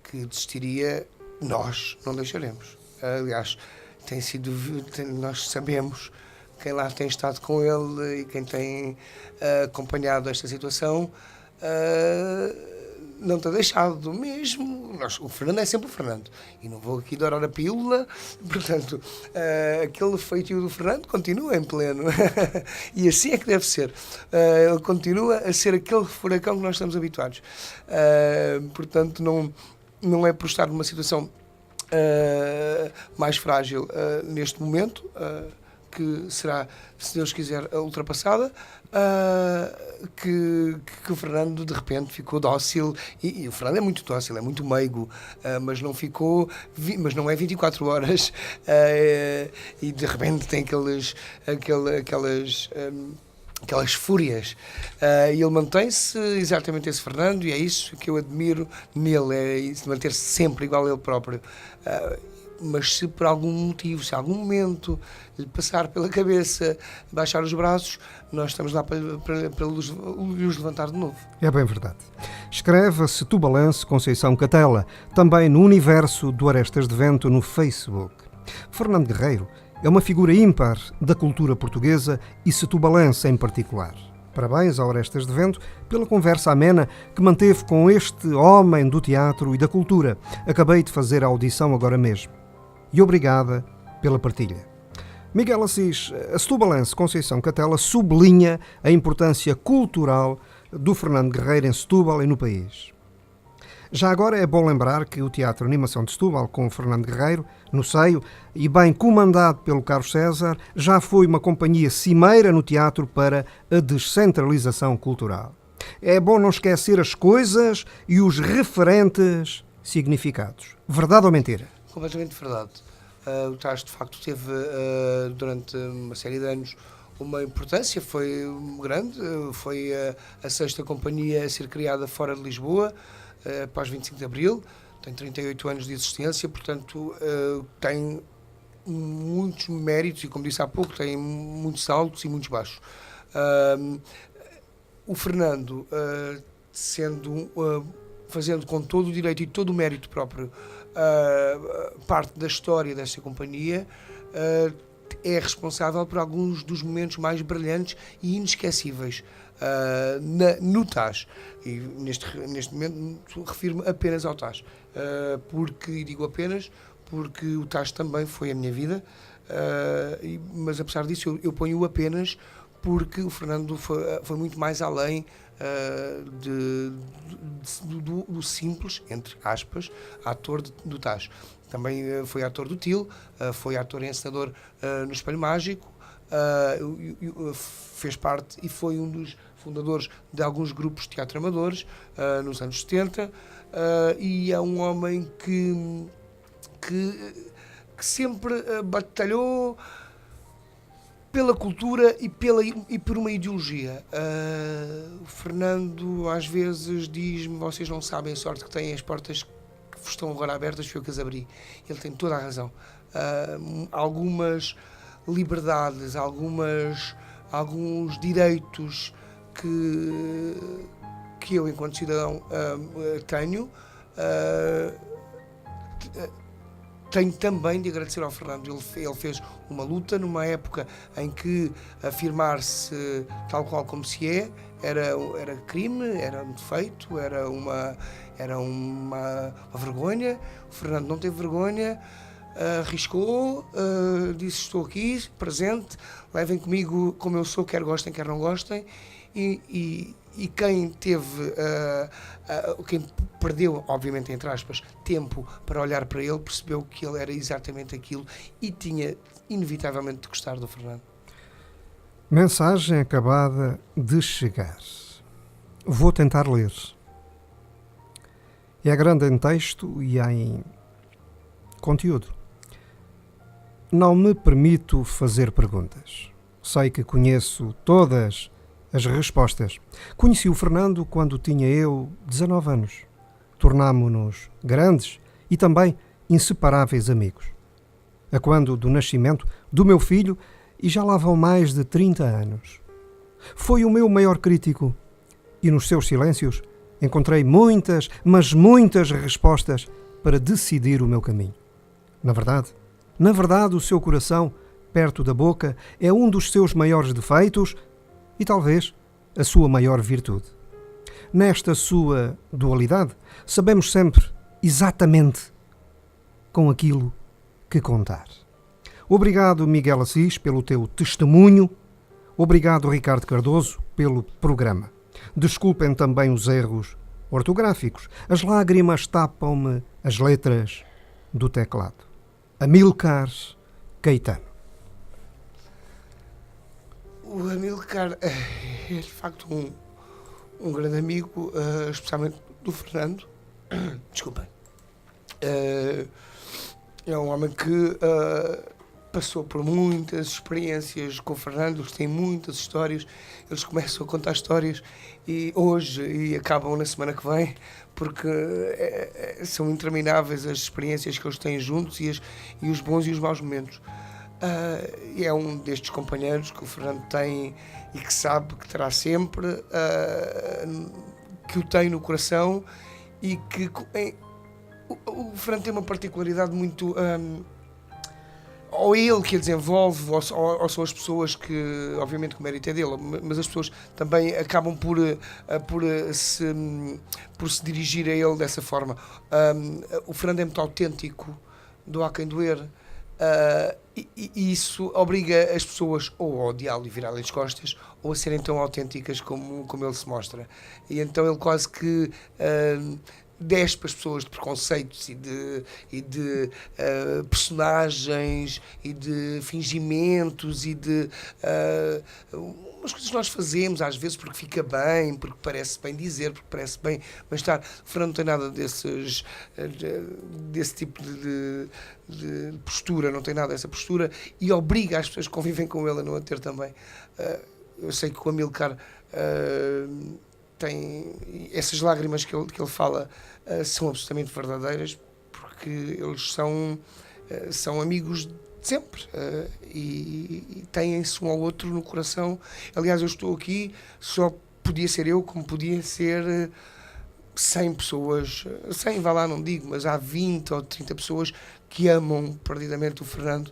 que desistiria, nós não deixaremos. Aliás, nós sabemos quem lá tem estado com ele e quem tem acompanhado esta situação, não tem deixado mesmo. O Fernando é sempre o Fernando. E não vou aqui dourar a pílula, portanto, aquele feitio do Fernando continua em pleno. E assim é que deve ser. Ele continua a ser aquele furacão que nós estamos habituados. Portanto, não é por estar numa situação mais frágil neste momento, que será, se Deus quiser, ultrapassada, que o Fernando de repente ficou dócil, e o Fernando é muito dócil, é muito meigo, mas não é 24 horas, e de repente tem aquelas fúrias, e ele mantém-se exatamente esse Fernando, e é isso que eu admiro nele, é isso, manter-se sempre igual a ele próprio. Mas se por algum motivo, se algum momento lhe passar pela cabeça, baixar os braços, nós estamos lá para os levantar de novo. É bem verdade. Escreve Setubalense Conceição Catela, também no universo do Arestas de Vento no Facebook. Fernando Guerreiro é uma figura ímpar da cultura portuguesa e setubalense em particular. Parabéns ao Arestas de Vento pela conversa amena que manteve com este homem do teatro e da cultura. Acabei de fazer a audição agora mesmo. E obrigada pela partilha. Miguel Assis, a Setubalense Conceição Catela sublinha a importância cultural do Fernando Guerreiro em Setúbal e no país. Já agora é bom lembrar que o Teatro Animação de Setúbal, com o Fernando Guerreiro no seio e bem comandado pelo Carlos César, já foi uma companhia cimeira no teatro para a descentralização cultural. É bom não esquecer as coisas e os referentes significados. Verdade ou mentira? Completamente verdade. O TAS, de facto, teve durante uma série de anos uma importância, foi grande, foi a sexta companhia a ser criada fora de Lisboa, após 25 de Abril, tem 38 anos de existência, portanto tem muitos méritos e, como disse há pouco, tem muitos altos e muitos baixos. O Fernando, fazendo com todo o direito e todo o mérito próprio parte da história desta companhia, é responsável por alguns dos momentos mais brilhantes e inesquecíveis no TAS. E neste momento refiro-me apenas ao TAS, e digo apenas porque o TAS também foi a minha vida, mas apesar disso eu ponho-o apenas porque o Fernando foi muito mais além do simples, entre aspas, ator do TAS. Também foi ator do TIL, foi ator e encenador no Espelho Mágico, fez parte e foi um dos fundadores de alguns grupos de teatro amadores nos anos 70, e é um homem que sempre batalhou pela cultura e por uma ideologia. O Fernando às vezes diz-me: vocês não sabem a sorte que têm, as portas que vos estão agora abertas foi eu que as abri. Ele tem toda a razão. Algumas liberdades, alguns direitos que eu, enquanto cidadão, tenho também de agradecer ao Fernando. Ele fez uma luta numa época em que afirmar-se tal qual como se era crime, era um defeito, era uma vergonha. O Fernando não teve vergonha, arriscou, disse: estou aqui, presente, levem comigo como eu sou, quer gostem, quer não gostem. E quem teve, quem perdeu, obviamente entre aspas, tempo para olhar para ele, percebeu que ele era exatamente aquilo e tinha inevitavelmente de gostar do Fernando. Mensagem acabada de chegar. Vou tentar ler. É grande em texto e em conteúdo. Não me permito fazer perguntas. Sei que conheço todas as respostas. Conheci o Fernando quando tinha eu 19 anos. Tornámo-nos grandes e também inseparáveis amigos. A quando do nascimento do meu filho, e já lá vão mais de 30 anos. Foi o meu maior crítico e nos seus silêncios encontrei muitas, mas muitas respostas para decidir o meu caminho. Na verdade, o seu coração, perto da boca, é um dos seus maiores defeitos e talvez a sua maior virtude. Nesta sua dualidade, sabemos sempre exatamente com aquilo que contar. Obrigado, Miguel Assis, pelo teu testemunho. Obrigado, Ricardo Cardoso, pelo programa. Desculpem também os erros ortográficos. As lágrimas tapam-me as letras do teclado. Amílcar Caetano. O Amílcar é de facto um grande amigo, especialmente do Fernando. Desculpem. É um homem que passou por muitas experiências com o Fernando, eles têm muitas histórias, eles começam a contar histórias e acabam na semana que vem, porque são intermináveis as experiências que eles têm juntos e os bons e os maus momentos. É um destes companheiros que o Fernando tem e que sabe que terá sempre, que o tem no coração e que o Fernando tem uma particularidade muito... ou ele que a desenvolve, ou são as pessoas que, obviamente, o mérito é dele, mas as pessoas também acabam por se dirigir a ele dessa forma. O Fernando é muito autêntico, do há quem doer, e isso obriga as pessoas ou a odiá-lo e virá-lhe as costas, ou a serem tão autênticas como ele se mostra. E então ele quase que... despe as pessoas de preconceitos e de personagens e de fingimentos e de umas coisas que nós fazemos às vezes porque fica bem, porque parece bem dizer, porque parece bem estar. O Fernando não tem nada desse tipo de postura, não tem nada dessa postura e obriga as pessoas que convivem com ele a não a ter também. Eu sei que o Amílcar tem essas lágrimas que ele fala, são absolutamente verdadeiras, porque eles são amigos de sempre e têm-se um ao outro no coração. Aliás, eu estou aqui, só podia ser eu, como podia ser 100 pessoas, 100 vá lá, não digo, mas há 20 ou 30 pessoas que amam perdidamente o Fernando.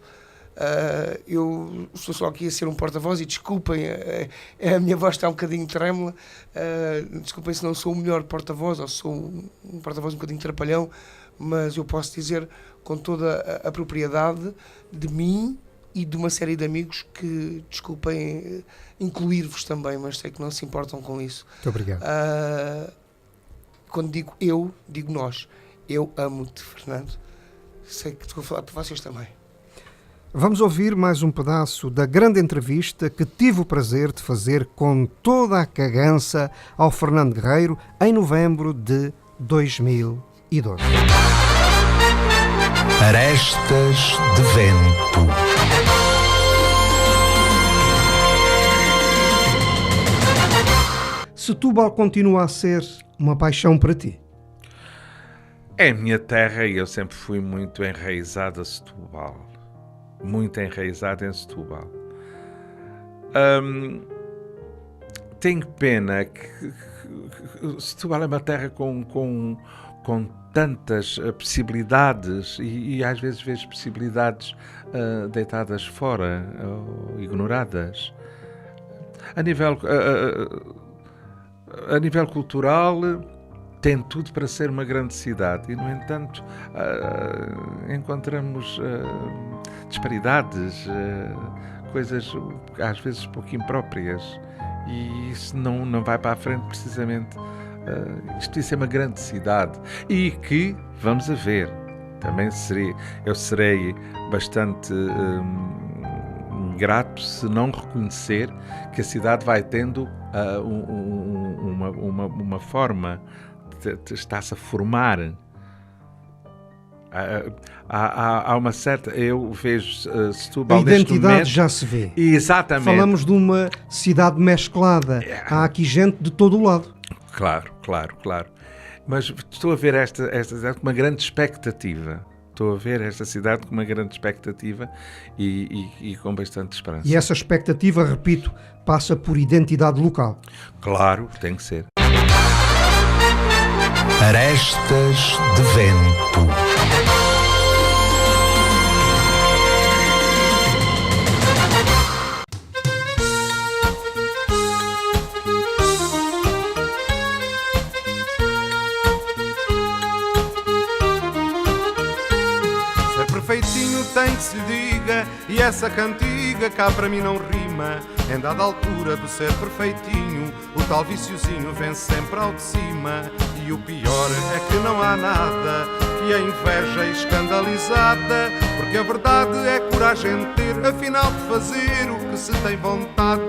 Eu estou só aqui a ser um porta-voz e desculpem, a minha voz está um bocadinho trêmula, desculpem se não sou o melhor porta-voz ou sou um porta-voz um bocadinho trapalhão, mas eu posso dizer com toda a propriedade de mim e de uma série de amigos que, desculpem incluir-vos também, mas sei que não se importam com isso. Muito obrigado. Quando digo eu, digo nós. Eu amo-te, Fernando. Sei que estou a falar para vocês também. Vamos ouvir mais um pedaço da grande entrevista que tive o prazer de fazer com toda a cagança ao Fernando Guerreiro em novembro de 2012. Arestas de Vento. Setúbal continua a ser uma paixão para ti? É a minha terra e eu sempre fui muito enraizado a Setúbal. Muito enraizado em Setúbal. Tenho pena que Setúbal é uma terra com tantas possibilidades e às vezes vejo possibilidades deitadas fora ou ignoradas. A nível cultural, tem tudo para ser uma grande cidade e, no entanto, encontramos disparidades, coisas às vezes pouco impróprias, e isso não vai para a frente precisamente. Isto devia ser uma grande cidade e que, vamos a ver, também eu serei bastante ingrato se não reconhecer que a cidade vai tendo uma forma, está-se a formar. Há uma certa... Eu vejo Setúbal A neste identidade momento, já se vê. Exatamente. Falamos de uma cidade mesclada. Há aqui gente de todo o lado. Claro. Mas estou a ver esta cidade com uma grande expectativa. Estou a ver esta cidade com uma grande expectativa e com bastante esperança. E essa expectativa, repito, passa por identidade local. Claro, tem que ser. Arestas de vento. Ser perfeitinho tem que se lhe diga, e essa cantiga cá para mim não rima. Em dada altura do ser perfeitinho, o tal viciozinho vem sempre ao de cima. E o pior é que não há nada que a inveja escandalizada, porque a verdade é coragem de ter, afinal de fazer o que se tem vontade.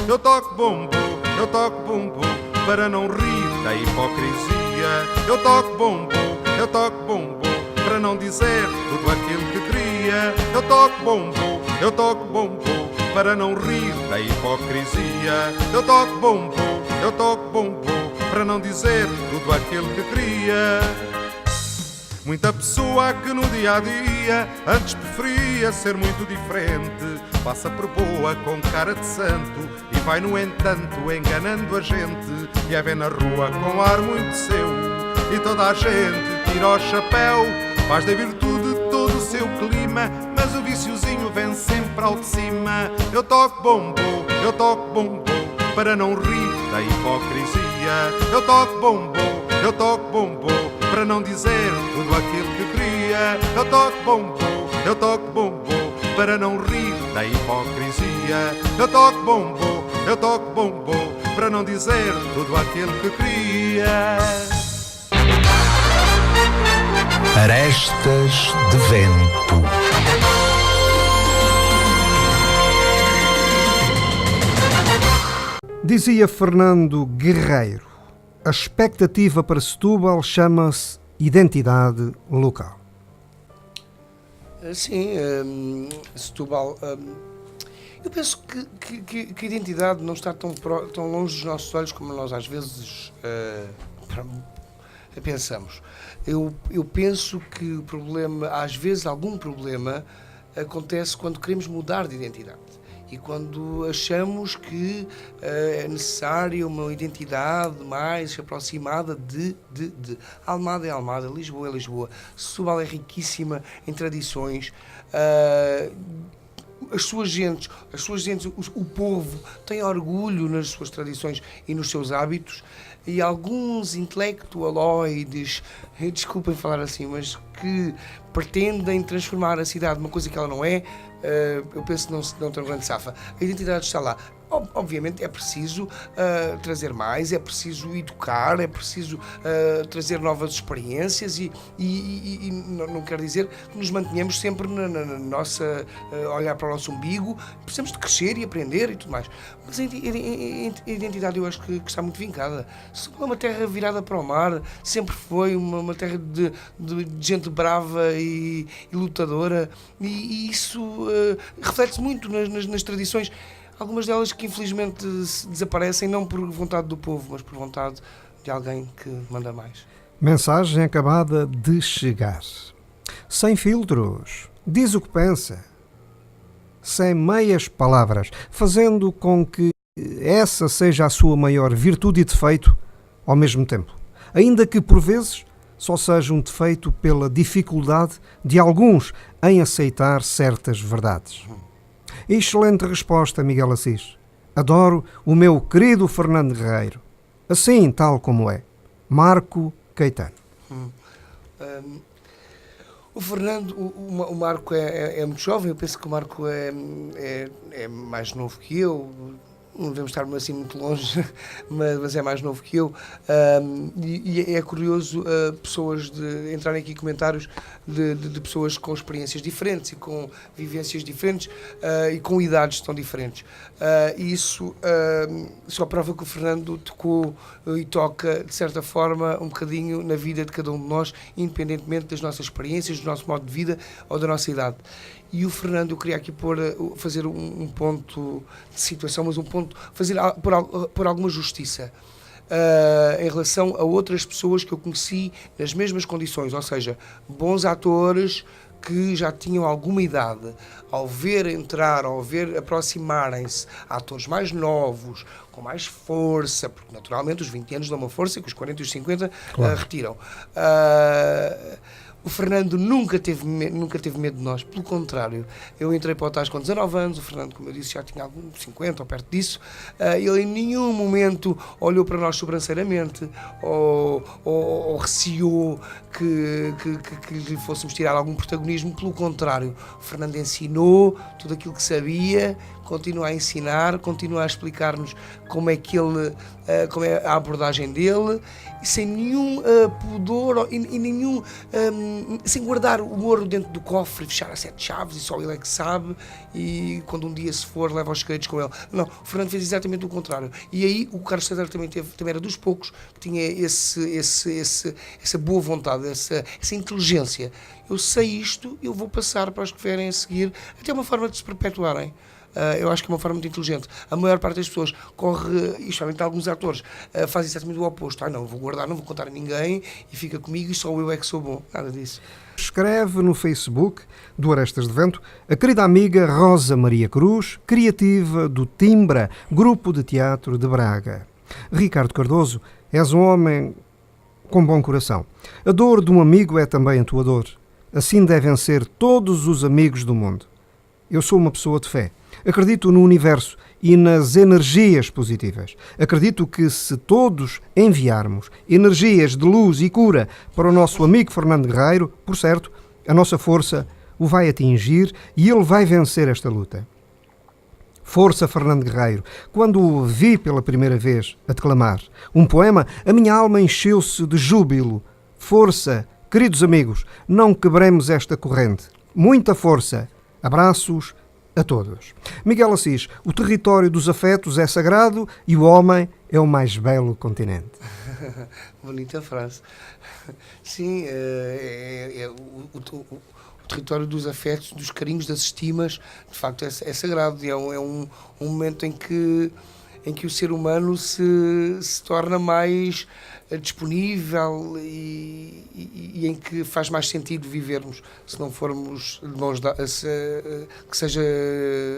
Eu toco bombo, para não rir da hipocrisia. Eu toco bombo, para não dizer tudo aquilo que queria. Eu toco bombo, para não rir da hipocrisia. Eu toco bombo, para não dizer tudo aquilo que queria. Muita pessoa que no dia a dia antes preferia ser muito diferente, passa por boa com cara de santo e vai no entanto enganando a gente. E a vê na rua com ar muito seu, e toda a gente tira o chapéu, faz da virtude todo o seu clima, mas o viciozinho vem sempre ao de cima. Eu toco bombo, para não rir da hipocrisia. Eu toco bombo, para não dizer tudo aquilo que queria. Eu toco bombo, para não rir da hipocrisia. Eu toco bombo, para não dizer tudo aquilo que queria. Arestas de vento. Dizia Fernando Guerreiro, a expectativa para Setúbal chama-se identidade local. Sim, Setúbal... eu penso que a identidade não está tão longe dos nossos olhos como nós às vezes pensamos. Eu penso que o problema, às vezes algum problema, acontece quando queremos mudar de identidade. E quando achamos que é necessária uma identidade mais aproximada de Almada é Almada, Lisboa é Lisboa, Setúbal é riquíssima em tradições, as suas gentes, o povo tem orgulho nas suas tradições e nos seus hábitos, e alguns intelectualoides, desculpem falar assim, mas que pretendem transformar a cidade numa coisa que ela não é, eu penso que não tem grande safa. A identidade está lá. Obviamente é preciso trazer mais, é preciso educar, é preciso trazer novas experiências e não quer dizer que nos mantenhamos sempre na nossa olhar para o nosso umbigo. Precisamos de crescer e aprender e tudo mais. Mas a identidade eu acho que está muito vincada. É uma terra virada para o mar, sempre foi uma terra de gente brava e lutadora, e isso reflete-se muito nas tradições. Algumas delas que infelizmente desaparecem não por vontade do povo, mas por vontade de alguém que manda mais. Mensagem acabada de chegar. Sem filtros. Diz o que pensa. Sem meias palavras. Fazendo com que essa seja a sua maior virtude e defeito ao mesmo tempo. Ainda que, por vezes, só seja um defeito pela dificuldade de alguns em aceitar certas verdades. Excelente resposta, Miguel Assis. Adoro o meu querido Fernando Guerreiro. Assim, tal como é. Marco Caetano. O Fernando, o Marco é muito jovem, eu penso que o Marco é mais novo que eu, não devemos estar assim muito longe, mas é mais novo que eu, e é curioso pessoas entrarem aqui comentários de pessoas com experiências diferentes e com vivências diferentes e com idades tão diferentes. E isso só prova que o Fernando tocou e toca, de certa forma, um bocadinho na vida de cada um de nós, independentemente das nossas experiências, do nosso modo de vida ou da nossa idade. E o Fernando, eu queria aqui fazer um ponto de situação, mas por alguma justiça em relação a outras pessoas que eu conheci nas mesmas condições, ou seja, bons atores que já tinham alguma idade, ao ver entrar, ao ver aproximarem-se a atores mais novos, com mais força, porque naturalmente os 20 anos dão uma força que os 40 e os 50 retiram. O Fernando nunca teve medo de nós, pelo contrário. Eu entrei para o Tais com 19 anos, o Fernando, como eu disse, já tinha alguns 50 ou perto disso. Ele em nenhum momento olhou para nós sobranceiramente ou receou que lhe fôssemos tirar algum protagonismo. Pelo contrário, o Fernando ensinou tudo aquilo que sabia, continua a ensinar, continua a explicar-nos como é a abordagem dele, e sem nenhum pudor e nenhum sem guardar o ouro dentro do cofre e fechar a 7 chaves e só ele é que sabe, e quando um dia se for leva os segredos com ele. Não, o Fernando fez exatamente o contrário. E aí o Carlos César também era dos poucos que tinha essa boa vontade, essa inteligência. Eu sei isto, eu vou passar para os que vierem a seguir, até uma forma de se perpetuarem. Eu acho que é uma forma muito inteligente. A maior parte das pessoas corre, e especialmente alguns atores, faz exatamente o oposto. Não, vou guardar, não vou contar a ninguém e fica comigo e só eu é que sou bom. Nada disso. Escreve no Facebook do Arestas de Vento a querida amiga Rosa Maria Cruz, criativa do Timbra, grupo de teatro de Braga. Ricardo Cardoso, és um homem com bom coração. A dor de um amigo é também a tua dor. Assim devem ser todos os amigos do mundo. Eu sou uma pessoa de fé. Acredito no universo e nas energias positivas. Acredito que se todos enviarmos energias de luz e cura para o nosso amigo Fernando Guerreiro, por certo, a nossa força o vai atingir e ele vai vencer esta luta. Força, Fernando Guerreiro! Quando o vi pela primeira vez a declamar um poema, a minha alma encheu-se de júbilo. Força, queridos amigos, não quebremos esta corrente. Muita força. Abraços a todos. Miguel Assis, o território dos afetos é sagrado e o homem é o mais belo continente. Bonita frase. Sim, o território dos afetos, dos carinhos, das estimas, de facto é sagrado, e é um momento em que o ser humano se torna mais disponível e em que faz mais sentido vivermos, se não formos de mãos dadas,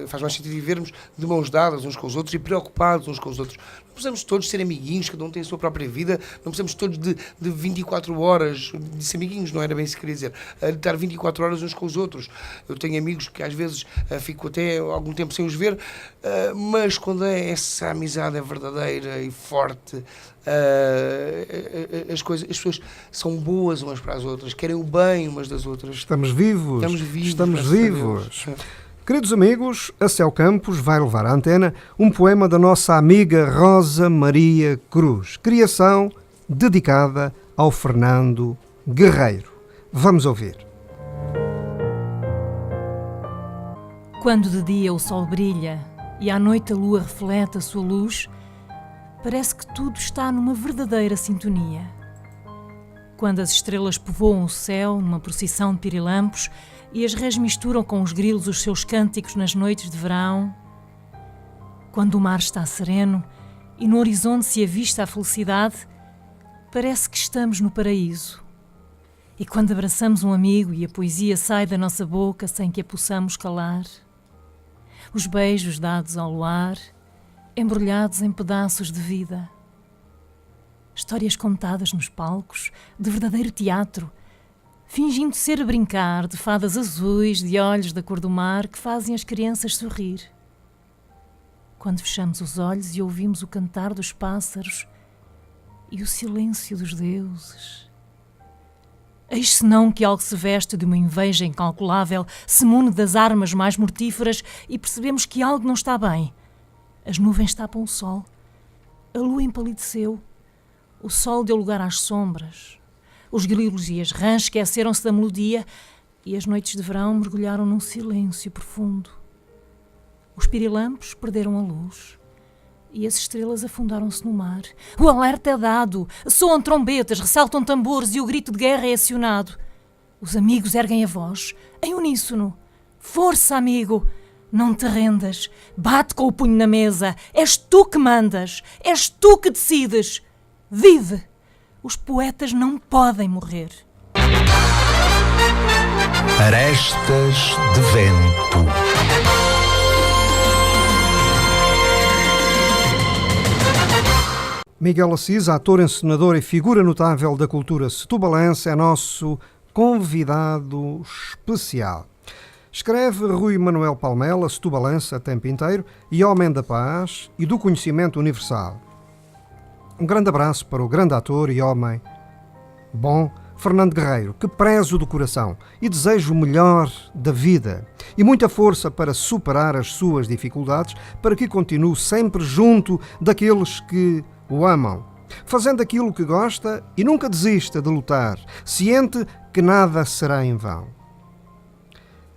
faz mais sentido vivermos de mãos dadas uns com os outros e preocupados uns com os outros. Não precisamos todos ser amiguinhos, cada um tem a sua própria vida, não precisamos todos de 24 horas, disse amiguinhos, não era bem isso que queria dizer, de estar 24 horas uns com os outros. Eu tenho amigos que às vezes fico até algum tempo sem os ver, mas quando essa amizade é verdadeira e forte, as pessoas são boas umas para as outras, querem o bem umas das outras. Estamos vivos. Queridos amigos, a Céu Campos vai levar à antena um poema da nossa amiga Rosa Maria Cruz, criação dedicada ao Fernando Guerreiro. Vamos ouvir. Quando de dia o sol brilha e à noite a lua reflete a sua luz, parece que tudo está numa verdadeira sintonia. Quando as estrelas povoam o céu numa procissão de pirilampos e as rés misturam com os grilos os seus cânticos nas noites de verão, quando o mar está sereno e no horizonte se avista a felicidade, parece que estamos no paraíso. E quando abraçamos um amigo e a poesia sai da nossa boca sem que a possamos calar, os beijos dados ao luar, embrulhados em pedaços de vida. Histórias contadas nos palcos de verdadeiro teatro, fingindo ser a brincar de fadas azuis, de olhos da cor do mar que fazem as crianças sorrir. Quando fechamos os olhos e ouvimos o cantar dos pássaros e o silêncio dos deuses, Eis senão que algo se veste de uma inveja incalculável, se mune das armas mais mortíferas e percebemos que algo não está bem. As nuvens tapam o sol, a lua empalideceu, o sol deu lugar às sombras, os grilos e as rãs esqueceram-se da melodia e as noites de verão mergulharam num silêncio profundo. Os pirilampos perderam a luz e as estrelas afundaram-se no mar. O alerta é dado, soam trombetas, ressaltam tambores e o grito de guerra é acionado. Os amigos erguem a voz, em uníssono. Força, amigo! Não te rendas, bate com o punho na mesa. És tu que mandas, és tu que decides. Vive! Os poetas não podem morrer. Arestas de vento. Miguel Assis, ator, encenador e figura notável da cultura setubalense, é nosso convidado especial. Escreve Rui Manuel Palmela, setubalense a tempo inteiro e homem da paz e do conhecimento universal. Um grande abraço para o grande ator e homem bom Fernando Guerreiro, que prezo do coração e desejo o melhor da vida e muita força para superar as suas dificuldades, para que continue sempre junto daqueles que o amam, fazendo aquilo que gosta e nunca desista de lutar, ciente que nada será em vão.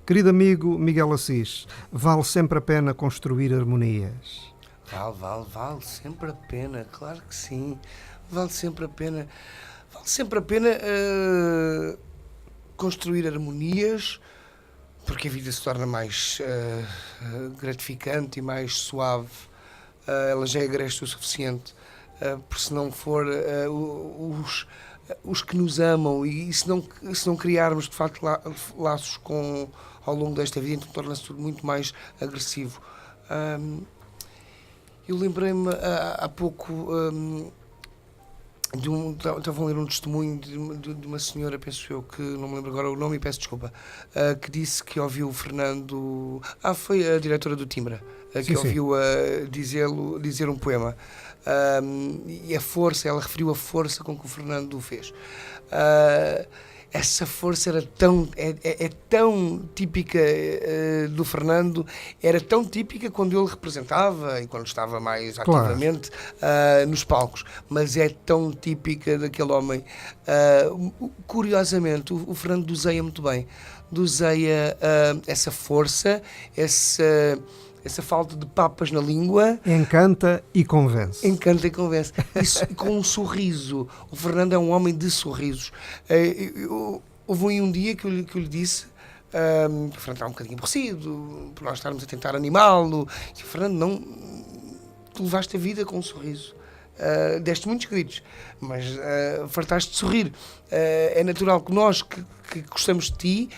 Querido amigo Miguel Assis, vale sempre a pena construir harmonias. Vale sempre a pena, claro que sim. Vale sempre a pena. Vale sempre a pena construir harmonias, porque a vida se torna mais gratificante e mais suave. Ela já é agreste o suficiente. Por se não for os que nos amam e se não criarmos de facto laços ao longo desta vida, então torna-se tudo muito mais agressivo. Eu lembrei-me há pouco estava a ler um testemunho de uma senhora, penso eu, que não me lembro agora o nome e peço desculpa, que disse que ouviu o Fernando... foi a diretora do Timbra, que ouviu dizer um poema. E a força, ela referiu a força com que o Fernando o fez. Essa força era tão típica do Fernando, era tão típica quando ele representava e quando estava mais ativamente nos palcos, mas é tão típica daquele homem. Curiosamente, o Fernando doseia muito bem, doseia essa força, essa falta de papas na língua. Encanta e convence. Encanta e convence. Isso com um sorriso. O Fernando é um homem de sorrisos. Houve um dia que eu lhe disse que o Fernando estava um bocadinho aborrecido por nós estarmos a tentar animá-lo. E o Fernando, não... Tu levaste a vida com um sorriso. Deste muitos gritos, mas fartaste de sorrir. É natural que nós que gostamos de ti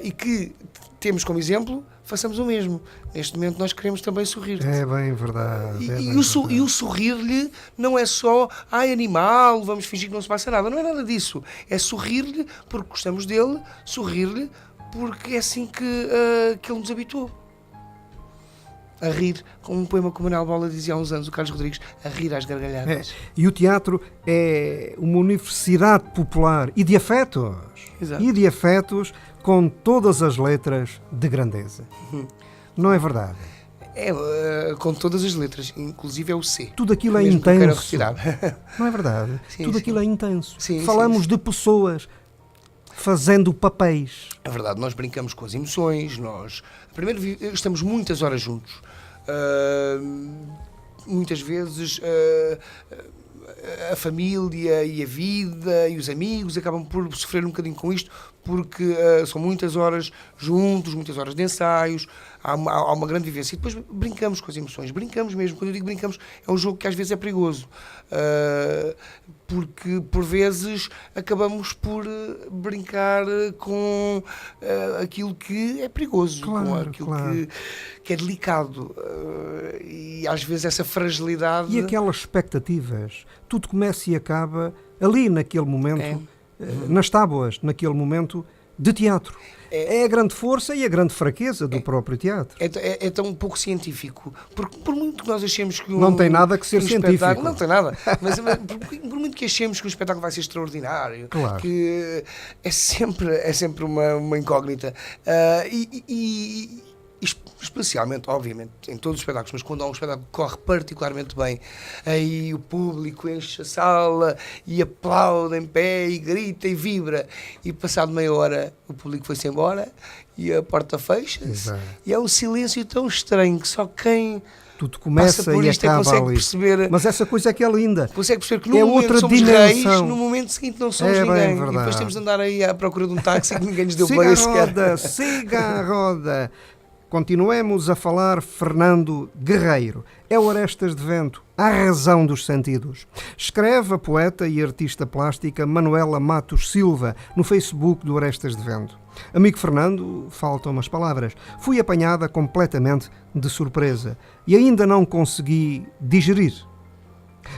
e que temos como exemplo, façamos o mesmo. Neste momento nós queremos também sorrir. É bem verdade. E o sorrir-lhe não é só animal, vamos fingir que não se passa nada. Não é nada disso. É sorrir-lhe porque gostamos dele, sorrir-lhe porque é assim que ele nos habituou. A rir, como um poema que o Manuel Bola dizia há uns anos, o Carlos Rodrigues, a rir às gargalhadas. E o teatro é uma universidade popular e de afetos. Exato. E de afetos com todas as letras de grandeza. Não é verdade? Com todas as letras, inclusive é o C. Tudo aquilo é mesmo intenso. Que eu quero retirar. Não é verdade? Sim, Tudo aquilo é intenso. Sim, falamos de pessoas fazendo papéis. É verdade, nós brincamos com as emoções, primeiro estamos muitas horas juntos. Muitas vezes a família e a vida e os amigos acabam por sofrer um bocadinho com isto, porque são muitas horas juntos, muitas horas de ensaios, há uma grande vivência. E depois brincamos com as emoções, brincamos mesmo. Quando eu digo brincamos, é um jogo que às vezes é perigoso, porque por vezes acabamos por brincar com aquilo que é perigoso, com aquilo que é delicado, e às vezes essa fragilidade... E aquelas expectativas, tudo começa e acaba ali naquele momento, nas tábuas, naquele momento de teatro. É a grande força e a grande fraqueza do próprio teatro. É tão pouco científico, porque por muito que nós achemos que não tem nada que ser científico. Não tem nada, mas por muito que achemos que o espetáculo vai ser extraordinário, claro, que é sempre uma incógnita, e especialmente, obviamente, em todos os espetáculos, mas quando há um espetáculo que corre particularmente bem, aí o público enche a sala e aplaude em pé e grita e vibra, e passado meia hora o público foi-se embora e a porta fecha-se, e é um silêncio tão estranho que só quem tudo começa passa por e isto acaba consegue ali. Perceber, mas essa coisa é que é linda, consegue perceber que no é momento outra somos dimensão. reis, no momento seguinte não somos ninguém, e depois temos de andar aí à procura de um táxi que ninguém nos deu siga para a sequer. roda, siga a roda. Continuemos a falar Fernando Guerreiro. É o Orestes de Vento, a razão dos sentidos. Escreve a poeta e artista plástica Manuela Matos Silva no Facebook do Orestes de Vento. Amigo Fernando, faltam umas palavras. Fui apanhada completamente de surpresa e ainda não consegui digerir.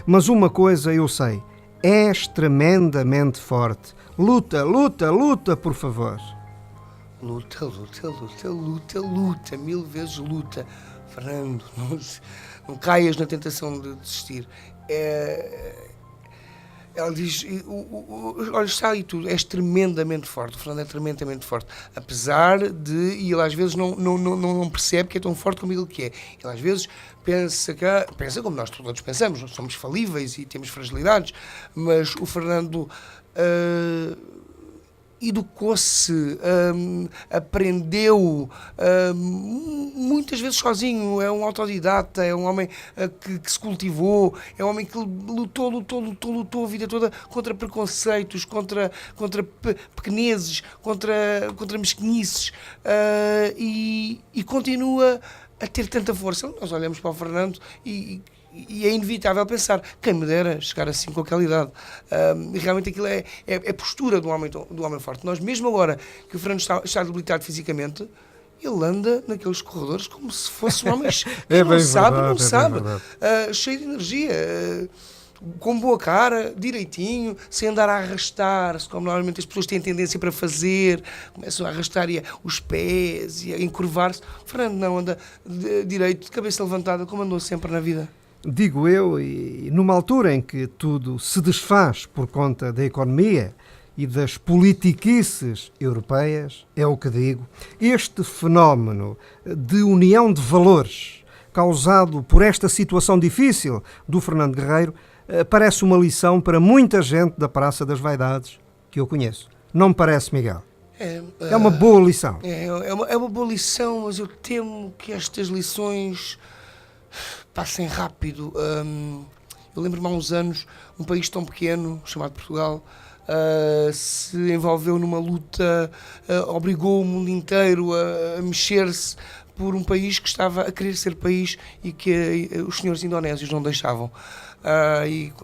Mas uma coisa eu sei, és tremendamente forte. Luta, luta, luta, por favor. Luta, mil vezes luta. Fernando, não caias na tentação de desistir. Ela diz, olha, está aí tudo, és tremendamente forte. O Fernando é tremendamente forte. Apesar de, e ele às vezes não percebe que é tão forte como ele que é. Ele às vezes pensa como nós todos pensamos, nós somos falíveis e temos fragilidades, mas o Fernando educou-se, aprendeu muitas vezes sozinho, é um autodidata, é um homem que se cultivou, é um homem que lutou a vida toda contra preconceitos, contra pequenezes, contra mesquinices, e continua a ter tanta força. Nós olhamos para o Fernando e é inevitável pensar, quem me dera chegar assim com aquela idade. Realmente aquilo é a postura do homem forte. Nós, mesmo agora que o Fernando está debilitado fisicamente, ele anda naqueles corredores como se fosse um homem que não sabe, cheio de energia, com boa cara, direitinho, sem andar a arrastar-se, como normalmente as pessoas têm tendência para fazer, começam a arrastar os pés e a encurvar-se. O Fernando não, anda direito, de cabeça levantada, como andou sempre na vida. Digo eu, e numa altura em que tudo se desfaz por conta da economia e das politiquices europeias, é o que digo, este fenómeno de união de valores causado por esta situação difícil do Fernando Guerreiro parece uma lição para muita gente da Praça das Vaidades que eu conheço. Não me parece, Miguel? É uma boa lição. É uma boa lição, mas eu temo que estas lições passem rápido. Eu lembro-me há uns anos, um país tão pequeno, chamado Portugal, se envolveu numa luta, obrigou o mundo inteiro a mexer-se por um país que estava a querer ser país e que os senhores indonésios não deixavam.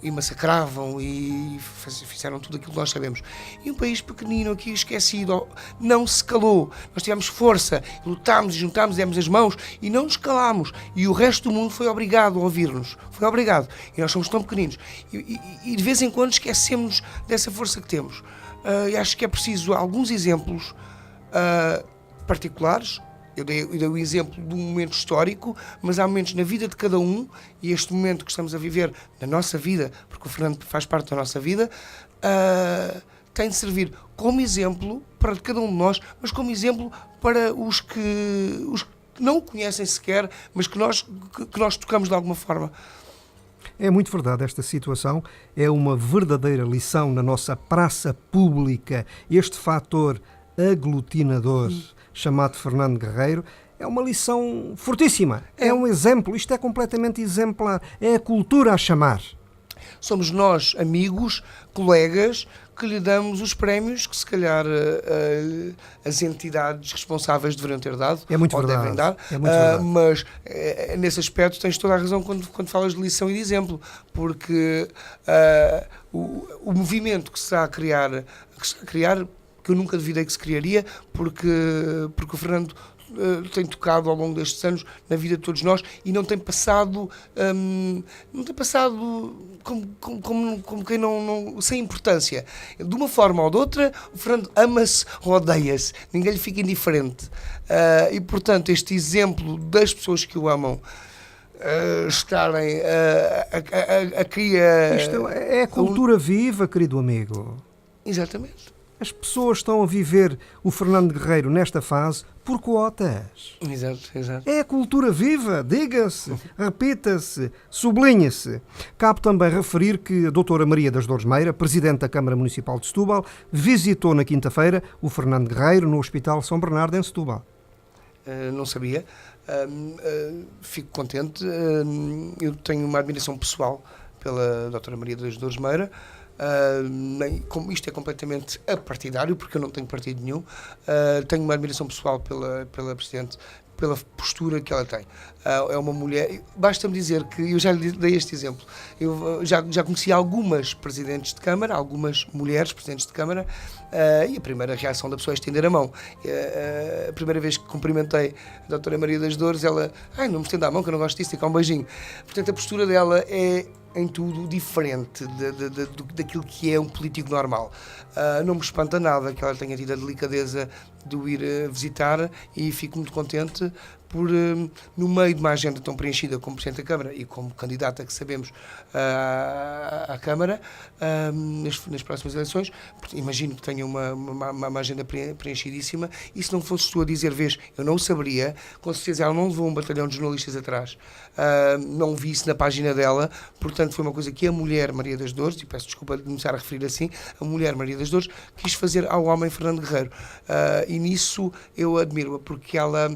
E massacravam e fizeram tudo aquilo que nós sabemos. E um país pequenino aqui esquecido não se calou. Nós tivemos força, lutámos e juntámos, demos as mãos e não nos calámos. E o resto do mundo foi obrigado a ouvir-nos. Foi obrigado. E nós somos tão pequeninos. E de vez em quando esquecemos dessa força que temos. E acho que é preciso alguns exemplos particulares. Eu dei o exemplo de um momento histórico, mas há momentos na vida de cada um, e este momento que estamos a viver na nossa vida, porque o Fernando faz parte da nossa vida, tem de servir como exemplo para cada um de nós, mas como exemplo para os que não o conhecem sequer, mas que nós tocamos de alguma forma. É muito verdade, esta situação é uma verdadeira lição na nossa praça pública. Este fator aglutinador chamado Fernando Guerreiro é uma lição fortíssima, é um exemplo, isto é completamente exemplar, é a cultura a chamar. Somos nós, amigos, colegas, que lhe damos os prémios que se calhar as entidades responsáveis deveriam ter dado, é muito ou verdade. Devem dar, é muito verdade. Mas nesse aspecto tens toda a razão quando falas de lição e de exemplo, porque o movimento que se está a criar, que eu nunca duvidei que se criaria, porque o Fernando tem tocado ao longo destes anos na vida de todos nós e não tem passado como quem não sem importância. De uma forma ou de outra, o Fernando ama-se ou odeia-se, ninguém lhe fica indiferente. E portanto, este exemplo das pessoas que o amam estarem a criar. Isto é a cultura viva, querido amigo. Exatamente. As pessoas estão a viver o Fernando Guerreiro nesta fase por cotas. Exato. É a cultura viva, diga-se, repita-se, sublinha-se. Cabe também referir que a doutora Maria das Dores Meira, presidente da Câmara Municipal de Setúbal, visitou na quinta-feira o Fernando Guerreiro no Hospital São Bernardo, em Setúbal. Não sabia. Fico contente. Eu tenho uma admiração pessoal pela doutora Maria das Dores Meira. Como isto é completamente apartidário, porque eu não tenho partido nenhum, tenho uma admiração pessoal pela Presidente, pela postura que ela tem. É uma mulher, basta-me dizer que, eu já lhe dei este exemplo, eu já conheci algumas Presidentes de Câmara, algumas mulheres Presidentes de Câmara, e a primeira reação da pessoa é estender a mão. A primeira vez que cumprimentei a doutora Maria das Dores, ela, não me estenda a mão que eu não gosto disso, e cá um beijinho. Portanto, a postura dela é em tudo diferente daquilo que é um político normal. Não me espanta nada que ela tenha tido a delicadeza de o ir visitar e fico muito contente por, no meio de uma agenda tão preenchida como Presidente da Câmara e como candidata que sabemos à Câmara, nas próximas eleições, imagino que tenha uma agenda preenchidíssima, e se não fosse tu a dizer, vês, eu não o saberia, com certeza ela não levou um batalhão de jornalistas atrás, não vi isso na página dela, portanto foi uma coisa que a mulher Maria das Dores, e peço desculpa de começar a referir assim, a mulher Maria das Dores quis fazer ao homem Fernando Guerreiro, e nisso eu admiro-a, porque ela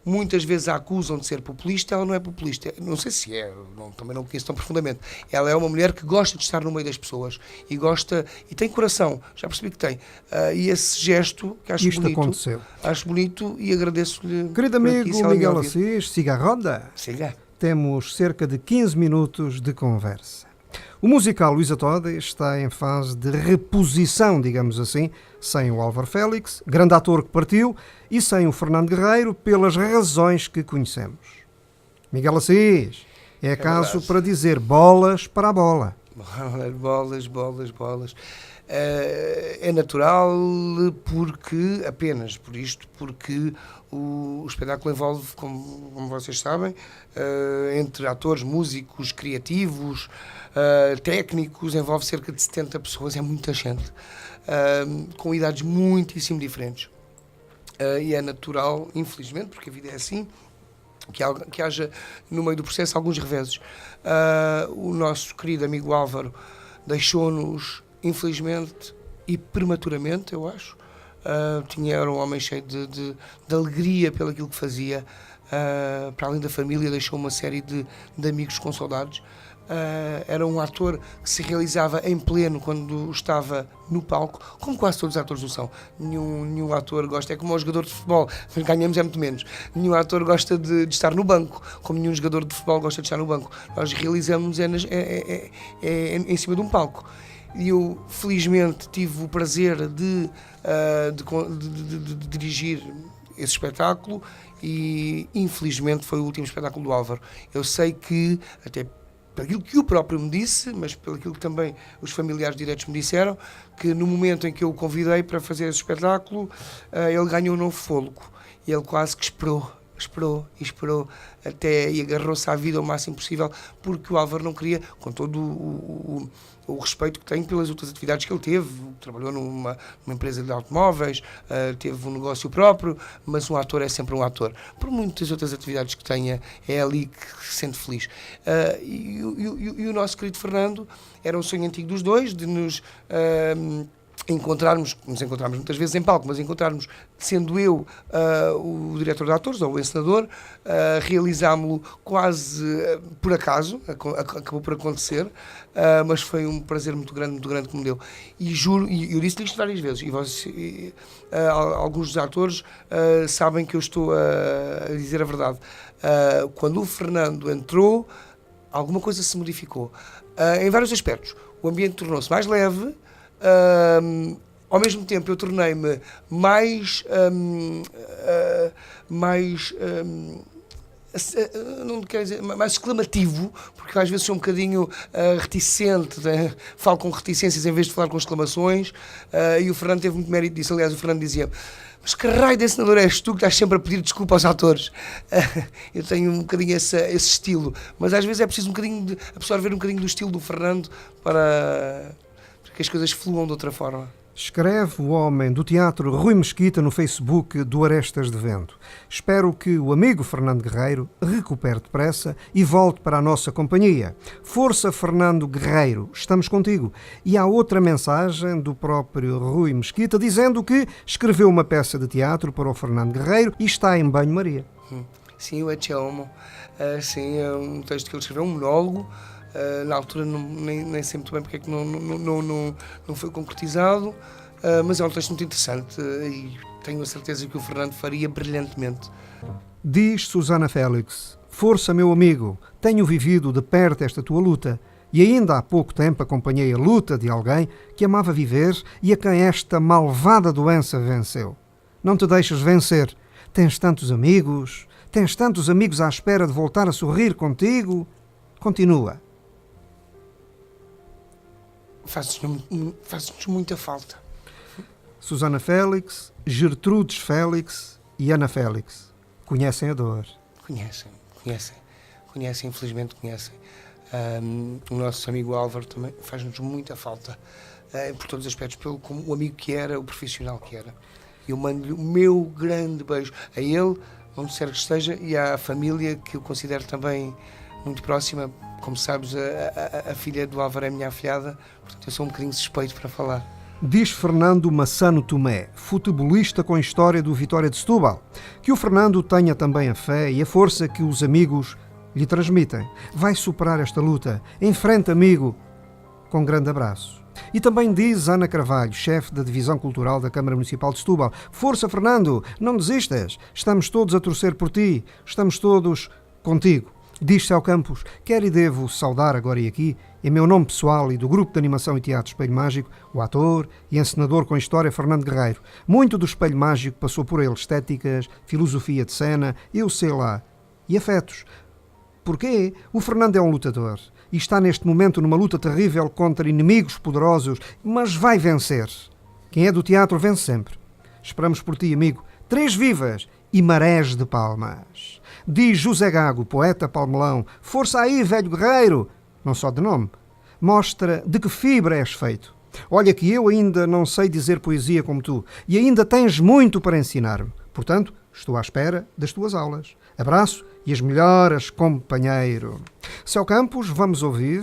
muitas vezes a acusam de ser populista, ela não é populista, não sei se é, também não conheço tão profundamente, ela é uma mulher que gosta de estar no meio das pessoas e gosta, e tem coração, já percebi que tem, e esse gesto que acho Isto bonito, aconteceu. Acho bonito e agradeço-lhe. Querido amigo Miguel Assis, siga a roda. Siga. Temos cerca de 15 minutos de conversa. O musical Luísa Toda está em fase de reposição, digamos assim, sem o Álvaro Félix, grande ator que partiu, e sem o Fernando Guerreiro, pelas razões que conhecemos. Miguel Assis, é caso para dizer bolas para a bola. Bolas. É natural porque, apenas por isto, porque o espetáculo envolve, como vocês sabem, entre atores, músicos, criativos, técnicos, envolve cerca de 70 pessoas, é muita gente, com idades muitíssimo diferentes. E é natural, infelizmente, porque a vida é assim, que haja no meio do processo alguns reveses. O nosso querido amigo Álvaro deixou-nos, infelizmente e prematuramente, eu acho. Era um homem cheio de alegria pelo aquilo que fazia. Para além da família, deixou uma série de amigos com saudades. Era um ator que se realizava em pleno quando estava no palco, como quase todos os atores o são. Nenhum ator gosta, é como o jogador de futebol, mas ganhamos é muito menos. Nenhum ator gosta de estar no banco, como nenhum jogador de futebol gosta de estar no banco. Nós realizamos em cima de um palco. E eu, felizmente, tive o prazer de dirigir esse espetáculo e, infelizmente, foi o último espetáculo do Álvaro. Eu sei que, até por aquilo que o próprio me disse, mas pelo aquilo que também os familiares diretos me disseram, que no momento em que eu o convidei para fazer esse espetáculo, ele ganhou um novo fôlego. E ele quase que esperou até e agarrou-se à vida o máximo possível, porque o Álvaro não queria, com todo o respeito que tenho pelas outras atividades que ele teve, trabalhou numa empresa de automóveis, teve um negócio próprio, mas um ator é sempre um ator. Por muitas outras atividades que tenha, é ali que se sente feliz. E o nosso querido Fernando, era um sonho antigo dos dois, de nos encontrarmos muitas vezes em palco, mas encontrarmos, sendo eu o diretor de atores, ou o encenador, realizámo-lo quase por acaso, acabou por acontecer, mas foi um prazer muito grande que me deu. E juro, e eu disse-lhe isto várias vezes, e alguns dos atores sabem que eu estou a dizer a verdade. Quando o Fernando entrou, alguma coisa se modificou, em vários aspectos. O ambiente tornou-se mais leve, ao mesmo tempo eu tornei-me mais não quero dizer, mais exclamativo, porque às vezes sou um bocadinho reticente, né? Falo com reticências em vez de falar com exclamações, e o Fernando teve muito mérito disso. Aliás, o Fernando dizia: mas que raio de encenador és tu que estás sempre a pedir desculpa aos atores? Eu tenho um bocadinho esse estilo, mas às vezes é preciso um bocadinho de absorver um bocadinho do estilo do Fernando para que as coisas fluam de outra forma. Escreve o homem do teatro Rui Mesquita no Facebook do Arestas de Vento. Espero que o amigo Fernando Guerreiro recupere depressa e volte para a nossa companhia. Força, Fernando Guerreiro, estamos contigo. E há outra mensagem do próprio Rui Mesquita dizendo que escreveu uma peça de teatro para o Fernando Guerreiro e está em banho-maria. Sim, o Ecce Homo. Sim, é um texto que ele escreveu, um monólogo. Na altura nem sei muito bem porque é que não foi concretizado, mas é um texto muito interessante e tenho a certeza que o Fernando faria brilhantemente. Diz Susana Félix: força, meu amigo, tenho vivido de perto esta tua luta e ainda há pouco tempo acompanhei a luta de alguém que amava viver e a quem esta malvada doença venceu. Não te deixes vencer, tens tantos amigos à espera de voltar a sorrir contigo. Continua. Faz-nos muita falta. Susana Félix, Gertrudes Félix e Ana Félix conhecem a dor. Conhecem, infelizmente conhecem. O nosso amigo Álvaro também faz-nos muita falta, por todos os aspectos, como o amigo que era, o profissional que era. Eu mando-lhe o meu grande beijo a ele, onde quer que esteja, e à família que eu considero também muito próxima. Como sabes, a filha do Álvaro é minha afilhada, portanto eu sou um bocadinho suspeito para falar. Diz Fernando Massano Tomé, futebolista com história do Vitória de Setúbal, que o Fernando tenha também a fé e a força que os amigos lhe transmitem. Vai superar esta luta. Em frente, amigo. Com grande abraço. E também diz Ana Carvalho, chefe da Divisão Cultural da Câmara Municipal de Setúbal: força, Fernando, não desistas. Estamos todos a torcer por ti. Estamos todos contigo. Diz Céu Campos: quero e devo saudar agora e aqui, em meu nome pessoal e do Grupo de Animação e Teatro Espelho Mágico, o ator e encenador com história Fernando Guerreiro. Muito do Espelho Mágico passou por ele: estéticas, filosofia de cena, eu sei lá, e afetos. Porquê? O Fernando é um lutador e está neste momento numa luta terrível contra inimigos poderosos, mas vai vencer. Quem é do teatro vence sempre. Esperamos por ti, amigo. 3 vivas e marés de palmas. Diz José Gago, poeta palmelão: força aí, velho guerreiro, não só de nome, mostra de que fibra és feito. Olha que eu ainda não sei dizer poesia como tu e ainda tens muito para ensinar-me. Portanto, estou à espera das tuas aulas. Abraço e as melhoras, companheiro. Céu Campos, vamos ouvir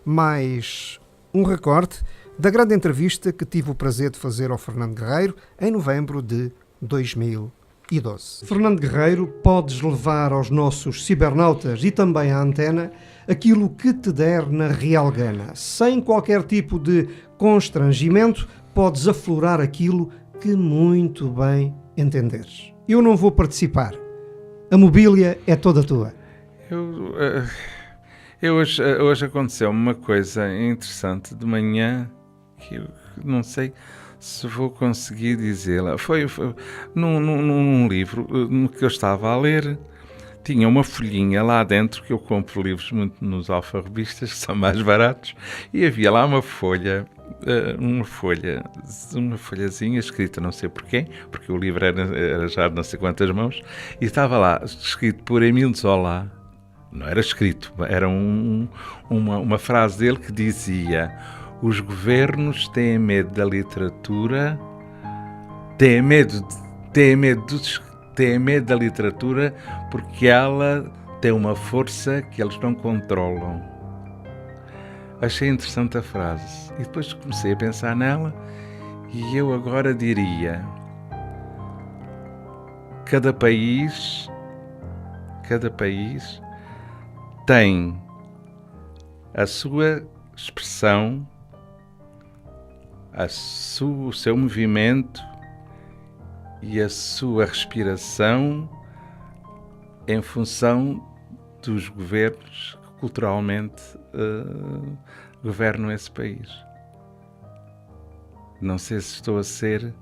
mais um recorte da grande entrevista que tive o prazer de fazer ao Fernando Guerreiro em novembro de 2012. Fernando Guerreiro, podes levar aos nossos cibernautas e também à antena aquilo que te der na real gana. Sem qualquer tipo de constrangimento, podes aflorar aquilo que muito bem entenderes. Eu não vou participar. A mobília é toda tua. Hoje aconteceu uma coisa interessante de manhã que eu não sei se vou conseguir dizê-la. Foi num livro que eu estava a ler, tinha uma folhinha lá dentro, que eu compro livros muito nos alfarrabistas, que são mais baratos, e havia lá uma folhazinha escrita não sei porquê, porque o livro era já não sei quantas mãos, e estava lá escrito por Émile Zola. Não era escrito, era uma frase dele que dizia: os governos têm medo da literatura, têm medo da literatura porque ela tem uma força que eles não controlam. Achei interessante a frase e depois comecei a pensar nela, e eu agora diria: cada país tem a sua expressão, o seu movimento e a sua respiração em função dos governos que culturalmente governam esse país. Não sei se estou a ser...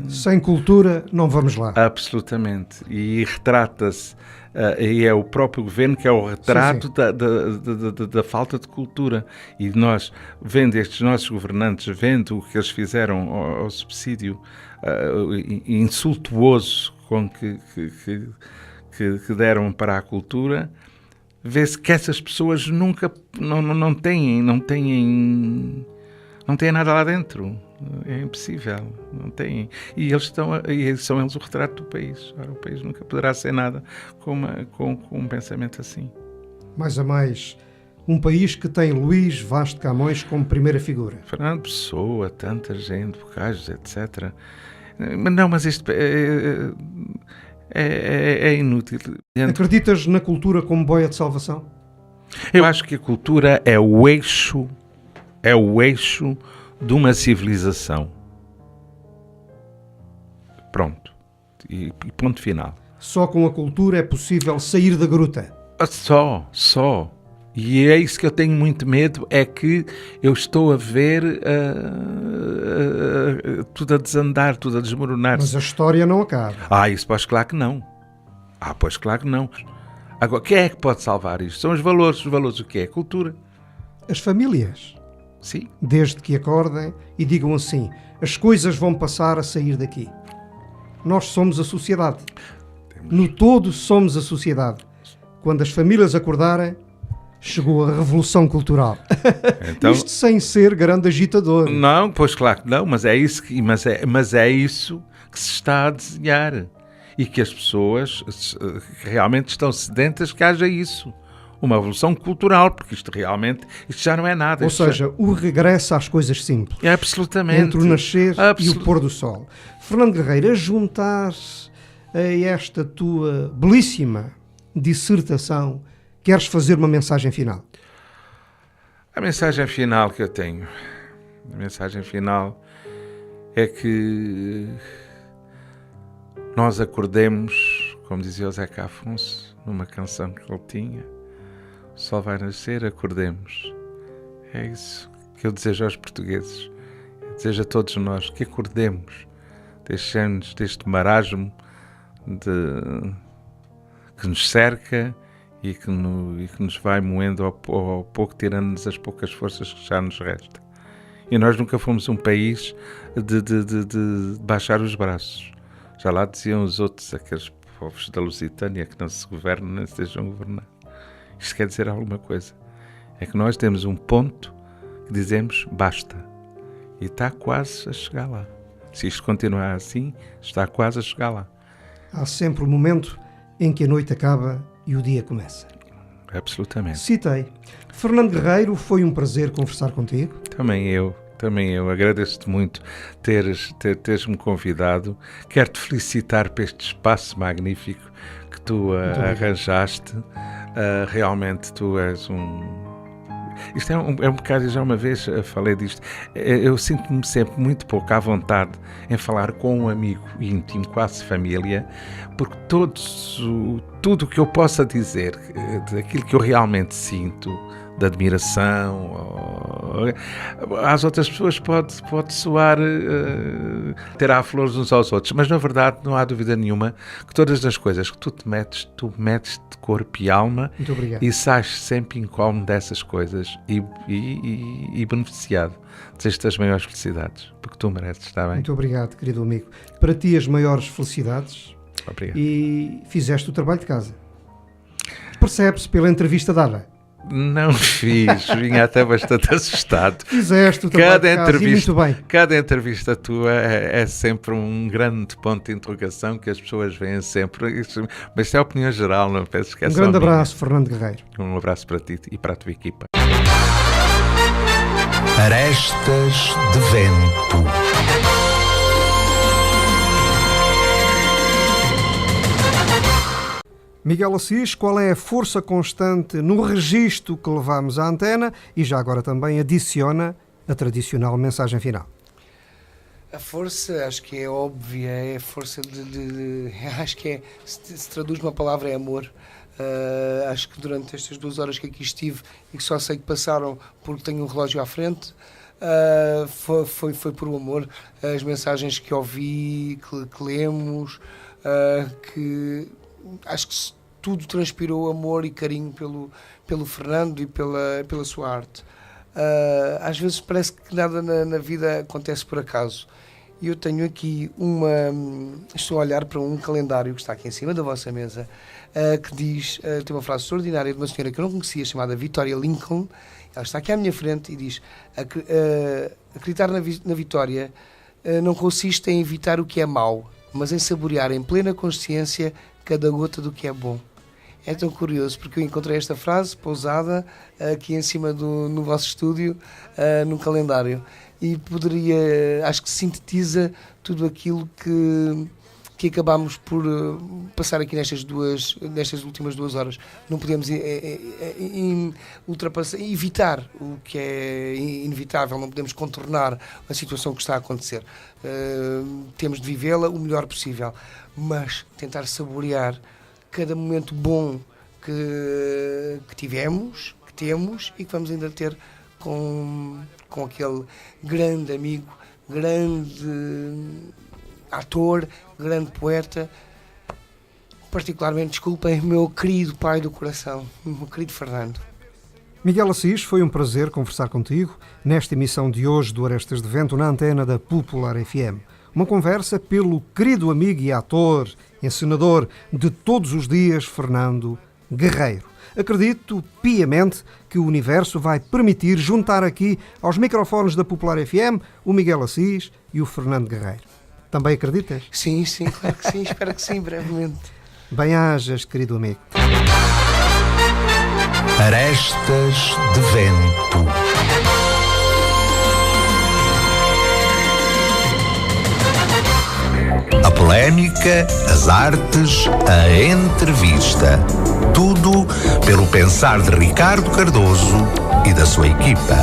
Sem cultura, não vamos lá. Absolutamente. E retrata-se, e é o próprio governo que é o retrato Sim. da falta de cultura. E nós, vendo estes nossos governantes, vendo o que eles fizeram ao subsídio insultuoso com que deram para a cultura, vê-se que essas pessoas nunca não têm nada lá dentro. É impossível, não têm. E eles são eles o retrato do país. Ora, o país nunca poderá ser nada com um pensamento assim. Mais a mais, um país que tem Luís Vaz de Camões como primeira figura. Fernando Pessoa, tanta gente, Bocage, etc. Mas isto é inútil. Acreditas na cultura como boia de salvação? Eu acho que a cultura é o eixo de uma civilização. Pronto. E ponto final. Só com a cultura é possível sair da gruta. Só. E é isso que eu tenho muito medo, é que eu estou a ver tudo a desandar, tudo a desmoronar. Mas a história não acaba. Isso pois claro que não. Pois claro que não. Agora, quem é que pode salvar isto? São os valores. Os valores o quê? A cultura. As famílias. Sim. Desde que acordem e digam assim: as coisas vão passar a sair daqui. Nós somos a sociedade. No todo somos a sociedade. Quando as famílias acordarem, chegou a revolução cultural. Então, isto sem ser grande agitador. Não, pois claro que não, mas é isso que se está a desenhar. E que as pessoas realmente estão sedentas que haja isso. Uma revolução cultural, porque isto já não é nada. Ou seja, o regresso às coisas simples. É absolutamente. Entre o nascer e o pôr do sol. Fernando Guerreiro, a juntar-se a esta tua belíssima dissertação, queres fazer uma mensagem final? A mensagem final que eu tenho, é que nós acordemos, como dizia o Zeca Afonso, numa canção que ele tinha: o sol vai nascer, acordemos. É isso que eu desejo aos portugueses. Eu desejo a todos nós que acordemos, deixemos deste marasmo que nos cerca e que nos vai moendo ao pouco, tirando-nos as poucas forças que já nos restam. E nós nunca fomos um país de baixar os braços. Já lá diziam os outros, aqueles povos da Lusitânia, que não se governam nem se deixam governar. Isto quer dizer alguma coisa. É que nós temos um ponto que dizemos basta. E está quase a chegar lá. Se isto continuar assim, está quase a chegar lá. Há sempre um momento em que a noite acaba e o dia começa. Absolutamente. Citei. Fernando Guerreiro, foi um prazer conversar contigo. Também eu. Agradeço-te muito teres-me convidado. Quero-te felicitar por este espaço magnífico que tu arranjaste. Realmente tu és Isto é um bocado, já uma vez falei disto, eu sinto-me sempre muito pouco à vontade em falar com um amigo íntimo, quase família, porque tudo o que eu possa dizer, daquilo que eu realmente sinto, de admiração, às outras pessoas pode soar tirar flores uns aos outros, mas na verdade não há dúvida nenhuma que todas as coisas que tu metes de corpo e alma. Muito obrigado. E sais sempre incómodo dessas coisas e beneficiado. Desejo-te as maiores felicidades, porque tu mereces, está bem? Muito obrigado, querido amigo. Para ti as maiores felicidades. Obrigado. E fizeste o trabalho de casa. Percebe-se pela entrevista dada. Não fiz, vinha até bastante assustado. Fizeste o trabalho de casa e muito bem. Cada entrevista tua é sempre um grande ponto de interrogação que as pessoas veem sempre. Mas isso é a opinião geral, não penses que é só grande minha. Abraço, Fernando Guerreiro. Um abraço para ti e para a tua equipa. Arestas de Vento. Miguel Assis, qual é a força constante no registro que levamos à antena e já agora também adiciona a tradicional mensagem final? A força, acho que é óbvia, é a força acho que se traduz numa palavra, é amor. Acho que durante estas 2 horas que aqui estive e que só sei que passaram porque tenho um relógio à frente, foi por o amor. As mensagens que ouvi, que lemos, que acho que tudo transpirou amor e carinho pelo Fernando e pela sua arte. Às vezes parece que nada na vida acontece por acaso. E eu tenho aqui estou a olhar para um calendário que está aqui em cima da vossa mesa, que diz, tem uma frase extraordinária de uma senhora que eu não conhecia, chamada Victoria Lincoln. Ela está aqui à minha frente e diz: acreditar na vitória não consiste em evitar o que é mau, mas em saborear em plena consciência cada gota do que é bom. É tão curioso, porque eu encontrei esta frase pousada aqui em cima no vosso estúdio, no calendário, e acho que sintetiza tudo aquilo que acabámos por passar aqui nestas últimas 2 horas. Não podemos evitar o que é inevitável, não podemos contornar a situação que está a acontecer. Temos de vivê-la o melhor possível, mas tentar saborear cada momento bom que tivemos, que temos e que vamos ainda ter com aquele grande amigo, grande ator, grande poeta, particularmente, desculpem, meu querido pai do coração, meu querido Fernando. Miguel Assis, foi um prazer conversar contigo nesta emissão de hoje do Arestas de Vento na antena da Popular FM. Uma conversa pelo querido amigo e ator, encenador de todos os dias, Fernando Guerreiro. Acredito piamente que o universo vai permitir juntar aqui aos microfones da Popular FM o Miguel Assis e o Fernando Guerreiro. Também acreditas? Sim, claro que sim, espero que sim, brevemente. Bem-ajas, querido amigo. Arestas de Vento. A polémica, as artes, a entrevista. Tudo pelo pensar de Ricardo Cardoso e da sua equipa.